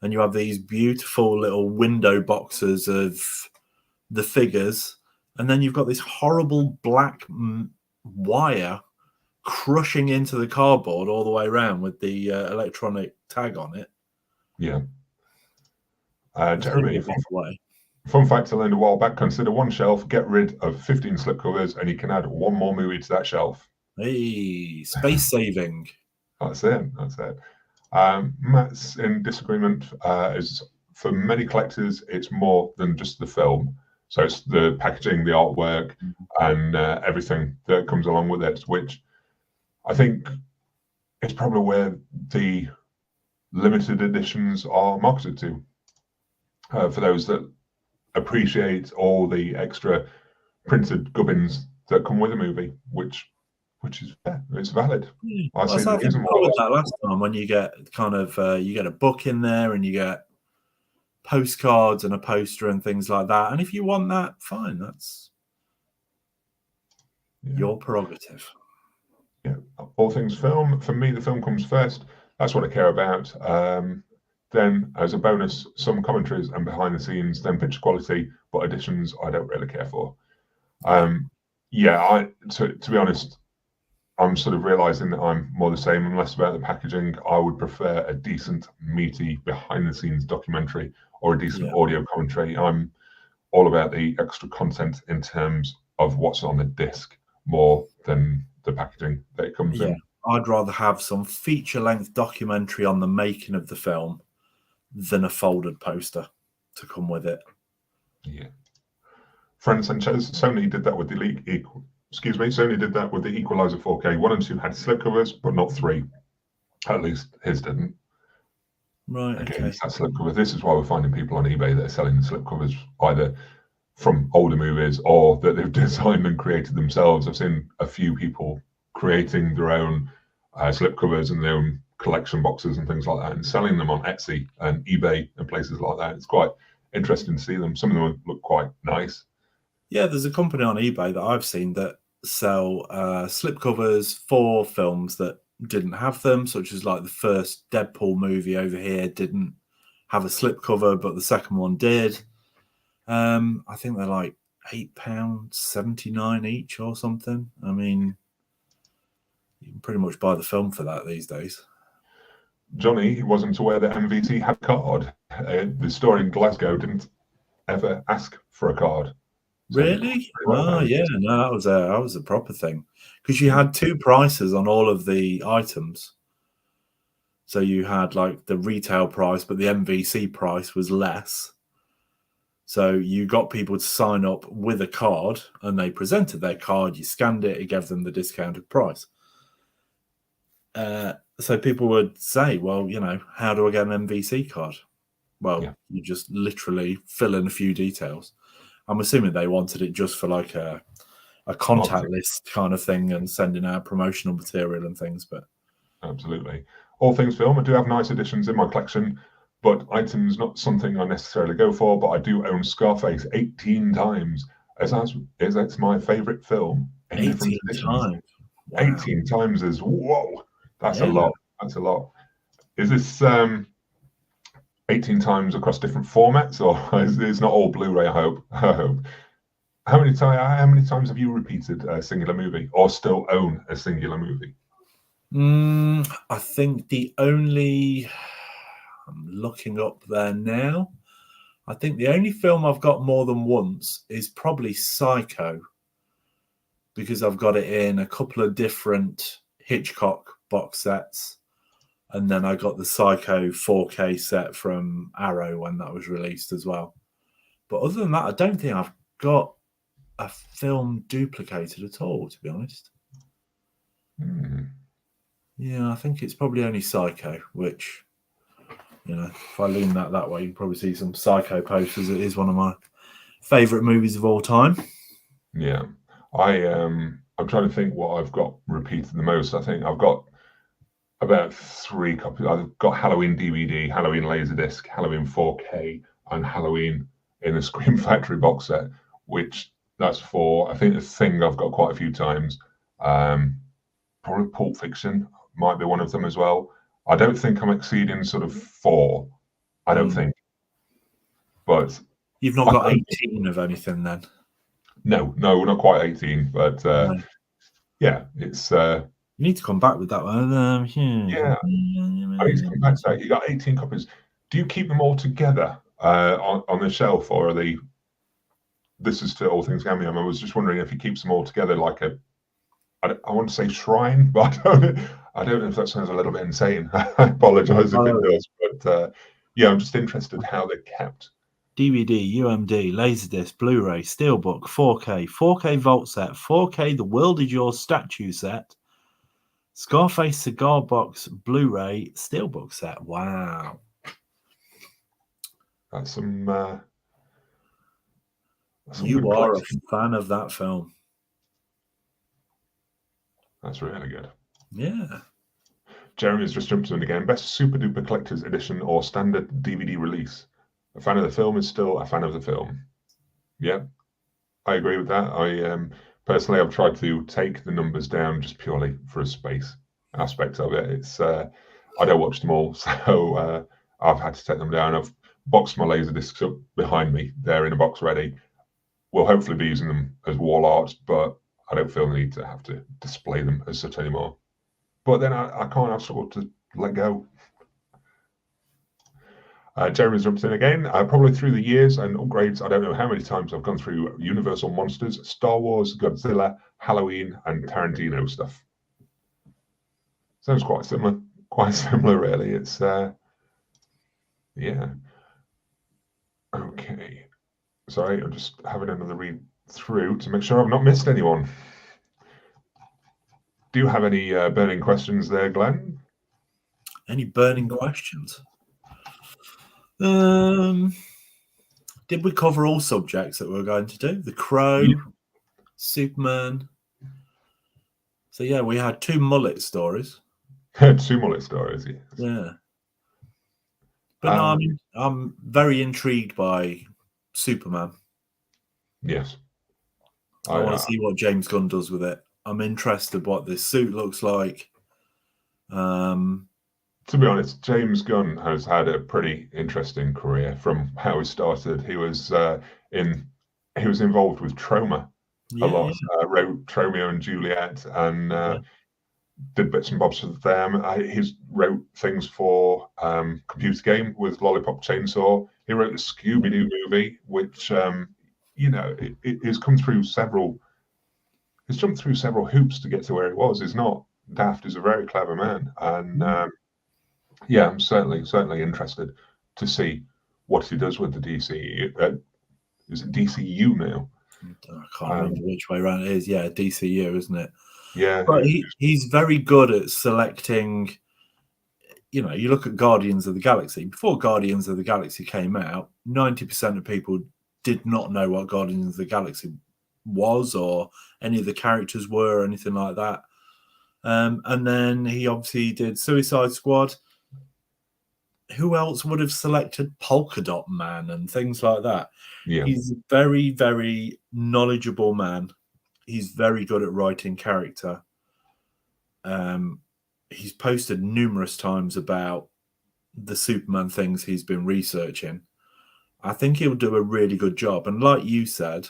and you have these beautiful little window boxes of the figures, and then you've got this horrible black wire crushing into the cardboard all the way around with the electronic tag on it. Yeah. Jeremy, fun fact I learned a while back, consider one shelf, get rid of 15 slipcovers, and you can add one more movie to that shelf. Hey, space saving. That's it. Matt's in disagreement. Is for many collectors, it's more than just the film. So it's the packaging, the artwork, and everything that comes along with it, which I think it's probably where the limited editions are marketed to, for those that appreciate all the extra printed gubbins that come with a movie, which is fair. It's valid. I see the I think reason we why. covered that last time when you get kind of you get a book in there and you get postcards and a poster and things like that. And if you want that, fine, that's your prerogative. Yeah, all things film. For me, the film comes first. That's what I care about. Then, as a bonus, some commentaries and behind the scenes, then picture quality, but editions I don't really care for. To be honest, I'm sort of realizing that I'm more the same and less about the packaging. I would prefer a decent, meaty, behind the scenes documentary or a decent audio commentary. I'm all about the extra content in terms of what's on the disc more than the packaging that it comes in. I'd rather have some feature-length documentary on the making of the film than a folded poster to come with it. Yeah. Fran Sanchez, Sony did that with the Sony did that with the Equalizer 4K. 1 and 2 had slipcovers, but not 3. At least his didn't. Right. Again, okay. that slipcover. This is why we're finding people on eBay that are selling the slipcovers either from older movies or that they've designed and created themselves. I've seen a few people creating their own slipcovers and their own collection boxes and things like that and selling them on Etsy and eBay and places like that. It's quite interesting to see them. Some of them look quite nice. Yeah, there's a company on eBay that I've seen that sell slipcovers for films that didn't have them, such as like the first Deadpool movie over here didn't have a slipcover, but the second one did. I think they're like £8.79 each or something. I mean, you can pretty much buy the film for that these days. Johnny wasn't aware that MVC had a card. The store in Glasgow didn't ever ask for a card. So really? Oh, yeah. No, that was a proper thing because you had 2 prices on all of the items. So you had like the retail price, but the MVC price was less. So you got people to sign up with a card and they presented their card. You scanned it, it gave them the discounted price. So people would say, well, you know, how do I get an MVC card? Well, you just literally fill in a few details. I'm assuming they wanted it just for like a contact list kind of thing and sending out promotional material and things. But absolutely. All things film. I do have nice editions in my collection, but items not something I necessarily go for. But I do own Scarface 18 times, as it's my favorite film in 18 different editions. times. Wow. 18 times is whoa. That's a lot. That's a lot. Is this 18 times across different formats, or it's not all Blu-ray? I hope. How many times have you repeated a singular movie, or still own a singular movie? I think I'm looking up there now. I think the only film I've got more than once is probably Psycho, because I've got it in a couple of different Hitchcock box sets. And then I got the Psycho 4K set from Arrow when that was released as well. But other than that, I don't think I've got a film duplicated at all, to be honest. Yeah, I think it's probably only Psycho, which, you know, if I lean that way, you can probably see some Psycho posters. It is one of my favourite movies of all time. Yeah. I'm trying to think what I've got repeated the most. I think I've got about 3 copies. I've got Halloween DVD, Halloween Laserdisc, Halloween 4K, and Halloween in a Scream Factory box set, which that's 4. I think the Thing I've got quite a few times. Probably Pulp Fiction might be one of them as well. I don't think I'm exceeding sort of 4. I don't think. But you've not got 18 of anything then? No, we're not quite 18, but yeah, it's. You need to come back with that one. Yeah, I need to come back to that. You got 18 copies. Do you keep them all together on the shelf, or are they? This is to All Things Cameo. I was just wondering if he keeps them all together like a. I want to say shrine, but I don't know if that sounds a little bit insane. I apologise if it does, but yeah, I'm just interested how they're kept. DVD, UMD, Laserdisc, Blu-ray, Steelbook, 4K, 4K Vault set, 4K The World Is Yours statue set, Scarface Cigar Box Blu-ray Steelbook set. Wow. That's some You good are a collecting. fan of that film. That's really good. Yeah. Jeremy's just jumped in again. Best Super Duper Collector's Edition or standard DVD release? A fan of the film is still a fan of the film. Yeah, I agree with that. I personally, I've tried to take the numbers down just purely for a space aspect of it. It's I don't watch them all, so I've had to take them down. I've boxed my laser discs up behind me. They're in a box ready. We'll hopefully be using them as wall art, but I don't feel the need to have to display them as such anymore. But then I can't afford to let go. Jeremy's jumped in again. Probably through the years and upgrades, I don't know how many times I've gone through Universal Monsters, Star Wars, Godzilla, Halloween, and Tarantino stuff. Sounds quite similar. Quite similar, really. It's yeah. Okay. Sorry, I'm just having another read through to make sure I've not missed anyone. Do you have any burning questions there, Glenn? Any burning questions? Did we cover all subjects that we were going to do? The Crow, Superman. So yeah, we had 2 Mullet stories. 2 Mullet stories, yes. Yeah. But no, I mean, I'm very intrigued by Superman. Yes. I want to see what James Gunn does with it. I'm interested what this suit looks like. To be honest, James Gunn has had a pretty interesting career from how he started. He was involved with Troma a lot. Wrote Romeo and Juliet and did bits and bobs with them. He's wrote things for computer game with Lollipop Chainsaw. He wrote the Scooby-Doo movie, which it has come through several. He's jumped through several hoops to get to where he was. He's not daft. He's a very clever man, and yeah, I'm certainly interested to see what he does with the DC. Is it DCU now? I can't remember which way around it is. Yeah, DCU, isn't it? Yeah. But he's very good at selecting. You know, you look at Guardians of the Galaxy. Before Guardians of the Galaxy came out, 90% of people did not know what Guardians of the Galaxy was or any of the characters were or anything like that. And then he obviously did Suicide Squad. Who else would have selected Polka Dot Man and things like that? Yeah. He's a very, very knowledgeable man. He's very good at writing character. He's posted numerous times about the Superman things he's been researching. I think he'll do a really good job. And like you said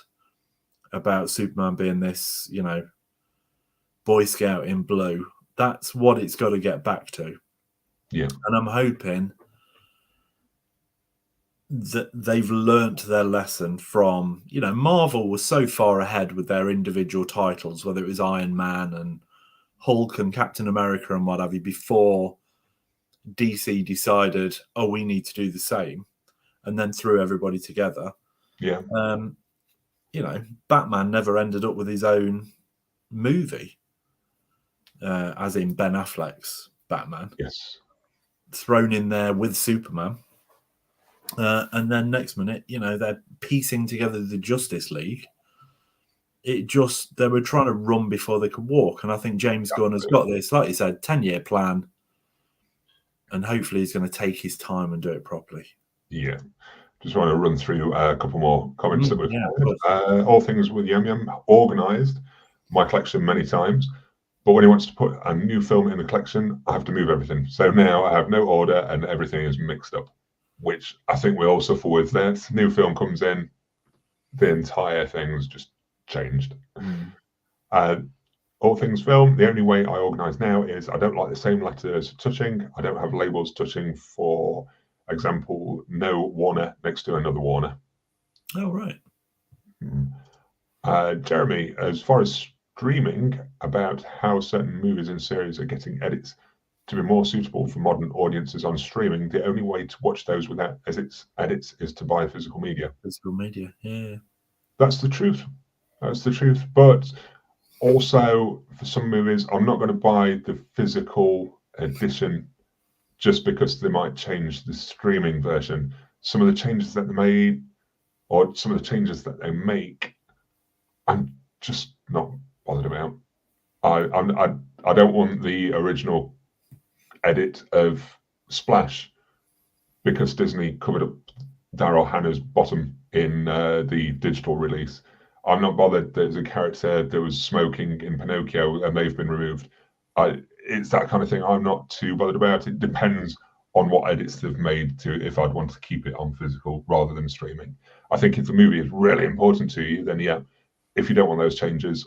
about Superman being this, Boy Scout in blue, that's what it's got to get back to. Yeah. And I'm hoping that they've learnt their lesson from, Marvel was so far ahead with their individual titles, whether it was Iron Man and Hulk and Captain America and what have you, before DC decided, we need to do the same, and then threw everybody together. Yeah. Batman never ended up with his own movie, as in Ben Affleck's Batman. Yes. Thrown in there with Superman. And then next minute, they're piecing together the Justice League. They were trying to run before they could walk. And I think James Gunn has got this, like you said, 10-year plan. And hopefully he's going to take his time and do it properly. Yeah. Just want to run through a couple more comments that we've had. All things with Yum Yum organised my collection many times. But when he wants to put a new film in the collection, I have to move everything. So now I have no order and everything is mixed up, which I think we all suffer with. That new film comes in, the entire thing's just changed. All things film, the only way I organise now is I don't like the same letters touching. I don't have labels touching. For example, no Warner next to another Warner. Oh, right. Jeremy, as far as streaming, about how certain movies and series are getting edits to be more suitable for modern audiences on streaming, the only way to watch those without edits is to buy physical media. Physical media, yeah. That's the truth. That's the truth. But Also, for some movies, I'm not going to buy the physical edition just because they might change the streaming version. Some of the changes that they made, or some of the changes that they make, I'm just not bothered about. I don't want the original edit of Splash because Disney covered up Daryl Hannah's bottom in the digital release. I'm not bothered. There's a character that was smoking in Pinocchio and they've been removed. It's that kind of thing I'm not too bothered about. It depends on what edits they've made to if I'd want to keep it on physical rather than streaming. I think if the movie is really important to you, then yeah, if you don't want those changes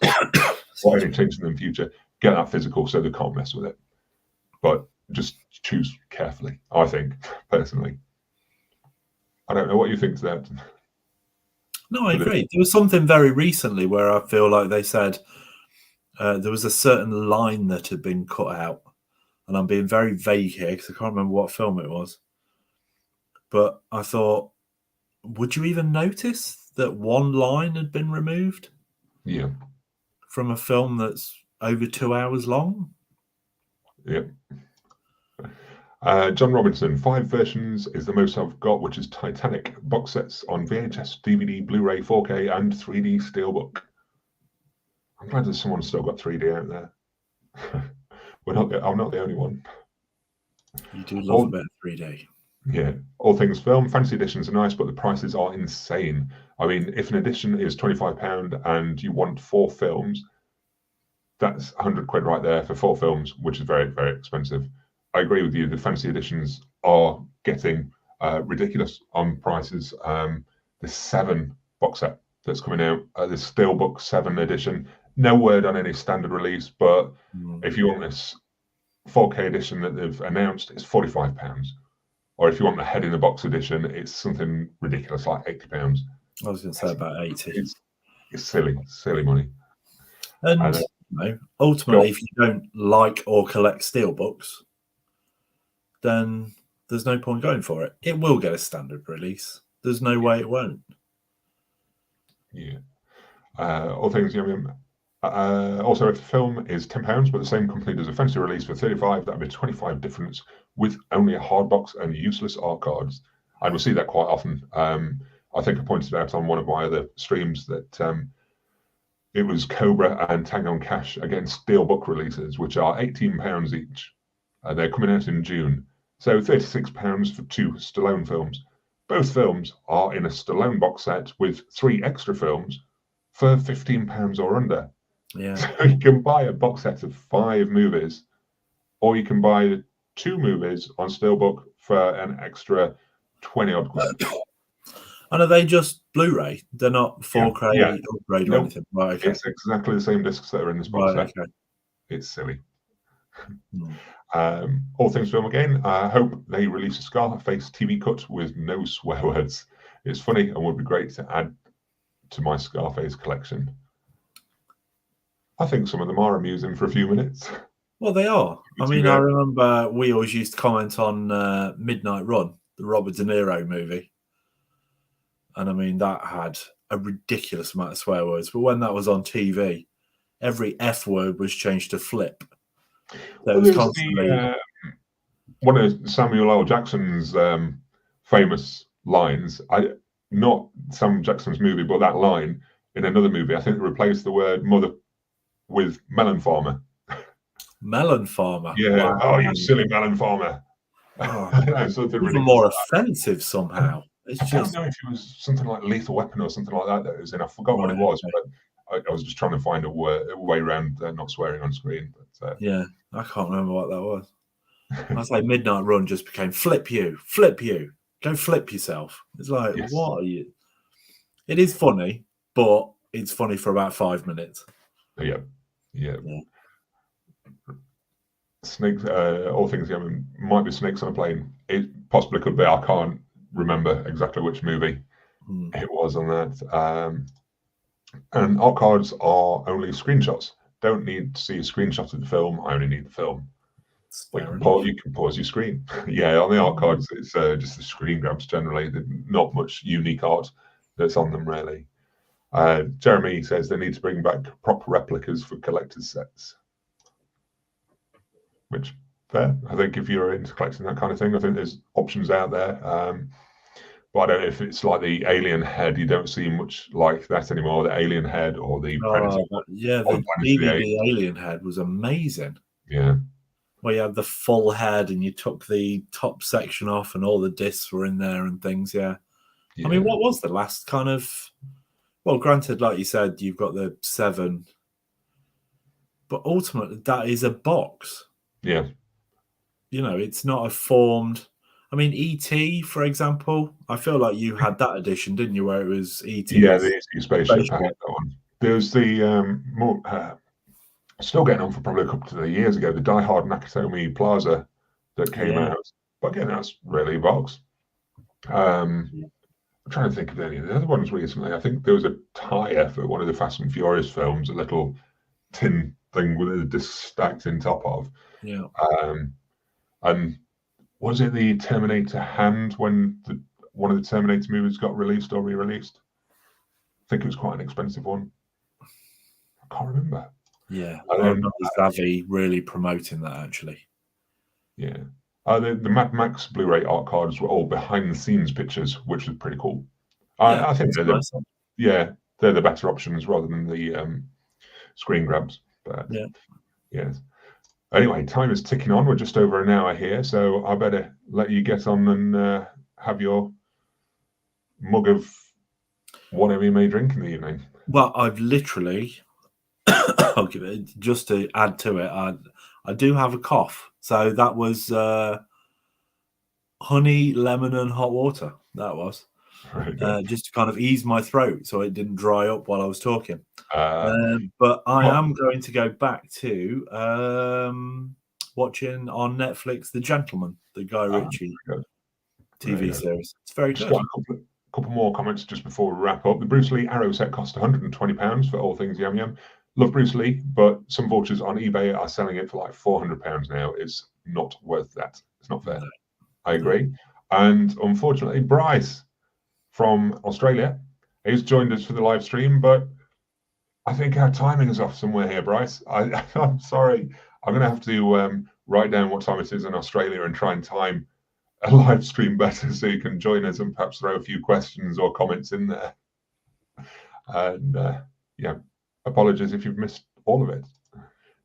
or any changes in the future, get that physical so they can't mess with it. But just choose carefully, I think, personally. I don't know what you think to that. No, I agree. There was something very recently where I feel like they said there was a certain line that had been cut out. And I'm being very vague here because I can't remember what film it was. But I thought, would you even notice that one line had been removed? Yeah. From a film that's over 2 hours long? Yep. John Robinson, 5 versions is the most I've got, which is Titanic box sets on VHS, DVD, Blu-ray, 4K, and 3D Steelbook. I'm glad that someone's still got 3D out there. I'm not the only one. You do love a bit of 3D. Yeah. All things film, fancy editions are nice, but the prices are insane. I mean, if an edition is £25 and you want 4 films, that's £100 right there for 4 films, which is very, very expensive. I agree with you. The fancy editions are getting ridiculous on prices. The 7 box set that's coming out, the Steelbook 7 edition. No word on any standard release, but if you want this 4K edition that they've announced, it's £45. Or if you want the head in the box edition, it's something ridiculous like £80. I was going to say about 80. It's silly money. And ultimately, if you don't like or collect steelbooks, then there's no point going for it. It will get a standard release. There's no way it won't. Yeah. All things, also, if the film is £10, but the same company does a fancy release for £35, that'd be 25 difference with only a hard box and useless art cards. And we'll see that quite often. I think I pointed out on one of my other streams that it was Cobra and Tango and Cash against Steelbook releases, which are £18 each. They're coming out in June. So £36 for 2 Stallone films. Both films are in a Stallone box set with 3 extra films for £15 or under. Yeah. So you can buy a box set of 5 movies, or you can buy 2 movies on Steelbook for an extra 20-odd quid. And are they just Blu-ray? They're not 4K upgrade or anything? Right, okay. It's exactly the same discs that are in this box set. Okay. It's silly. All things film again. I hope they release a Scarface TV cut with no swear words. It's funny and would be great to add to my Scarface collection. I think some of them are amusing for a few minutes. Well, they are. I mean, I remember we always used to comment on Midnight Run, the Robert De Niro movie. And I mean, that had a ridiculous amount of swear words. But when that was on TV, every F word was changed to flip. There was constantly... one of Samuel L. Jackson's famous lines, not Samuel Jackson's movie, but that line in another movie, I think they replaced the word mother with melon farmer. Melon farmer? Yeah. Wow. Oh, you silly melon farmer. Oh, even more offensive somehow. I don't know if it was something like Lethal Weapon or something like that it was in. I forgot what it was, but I was just trying to find a way around not swearing on screen. But, yeah, I can't remember what that was. I was like, Midnight Run just became flip you, go flip yourself. It's like, what are you? It is funny, but it's funny for about 5 minutes. Yeah. Snakes, all things might be snakes on a plane. It possibly could be. I can't remember exactly which movie it was on that. And our cards are only screenshots. Don't need to see a screenshot of the film. I only need the film. You can pause your screen. Yeah, on the art cards, it's just the screen grabs generally. There's not much unique art that's on them, really. Jeremy says they need to bring back proper replicas for collector's sets. Which, fair. I think if you're into collecting that kind of thing, I think there's options out there. But I don't know if it's like the alien head. You don't see much like that anymore. The alien head or the Predator. Yeah, or the DVD alien head was amazing. Yeah. Where you had the full head and you took the top section off and all the discs were in there and things. Yeah. I mean, what was the last kind of? Well, granted, like you said, you've got the 7, but ultimately that is a box. Yeah. You know, it's not a formed. I mean, E.T., for example, I feel like you had that edition, didn't you, where it was E.T. Yeah, the E.T. spaceship. I had that one. There's the still getting on for probably a couple of years ago, the Die Hard Nakatomi Plaza that came out. But again, that's really a box. I'm trying to think of any of the other ones recently. I think there was a tie for one of the Fast and Furious films, a little tin thing with a disc stacked in top of. Yeah. And was it the Terminator hand when one of the Terminator movies got released or re-released? I think it was quite an expensive one. I can't remember. Yeah, I remember Zavi really promoting that, actually. Yeah. The Mad Max Blu-ray art cards were all behind-the-scenes pictures, which was pretty cool. I think they're they're the better options rather than the screen grabs. But yes. Anyway, time is ticking on. We're just over an hour here, so I better let you get on and have your mug of whatever you may drink in the evening. Well, I've literally, I'll give it, just to add to it, I do have a cough. So that was honey, lemon, and hot water. That was just to kind of ease my throat so it didn't dry up while I was talking. But I am going to go back to watching on Netflix The Gentleman, the Guy Ritchie TV series. It's very good. A couple more comments just before we wrap up. The Bruce Lee Arrow set cost £120 for all things Yum Yum. Love Bruce Lee, but some vultures on eBay are selling it for like £400 now. It's not worth that. It's not fair. I agree. And unfortunately, Bryce from Australia has joined us for the live stream, but I think our timing is off somewhere here, Bryce. I'm sorry. I'm going to have to write down what time it is in Australia and try and time a live stream better so you can join us and perhaps throw a few questions or comments in there. And apologies if you've missed all of it.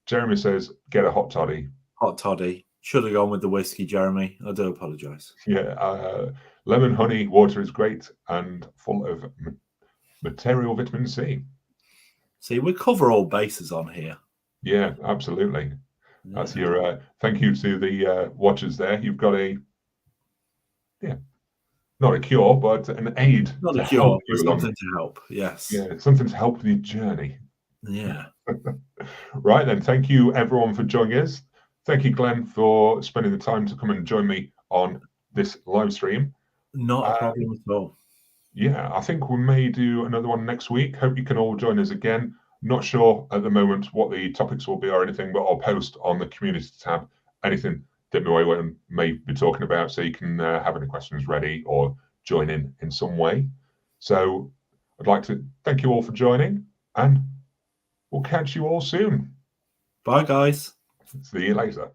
Jeremy says, get a hot toddy. Hot toddy. Should have gone with the whiskey, Jeremy. I do apologise. Yeah. Lemon honey water is great and full of material vitamin C. See, we cover all bases on here. Yeah, absolutely. That's your thank you to the watchers there. You've got not a cure, but an aid. Not a cure, but something to help. Yes. Yeah, something to help the journey. Yeah. Right then, thank you everyone for joining us. Thank you, Glenn, for spending the time to come and join me on this live stream. Not a problem at all. Yeah, I think we may do another one next week. Hope you can all join us again. Not sure at the moment what the topics will be or anything, but I'll post on the community tab anything that we may be talking about so you can have any questions ready or join in some way. So I'd like to thank you all for joining, and we'll catch you all soon. Bye, guys. See you later.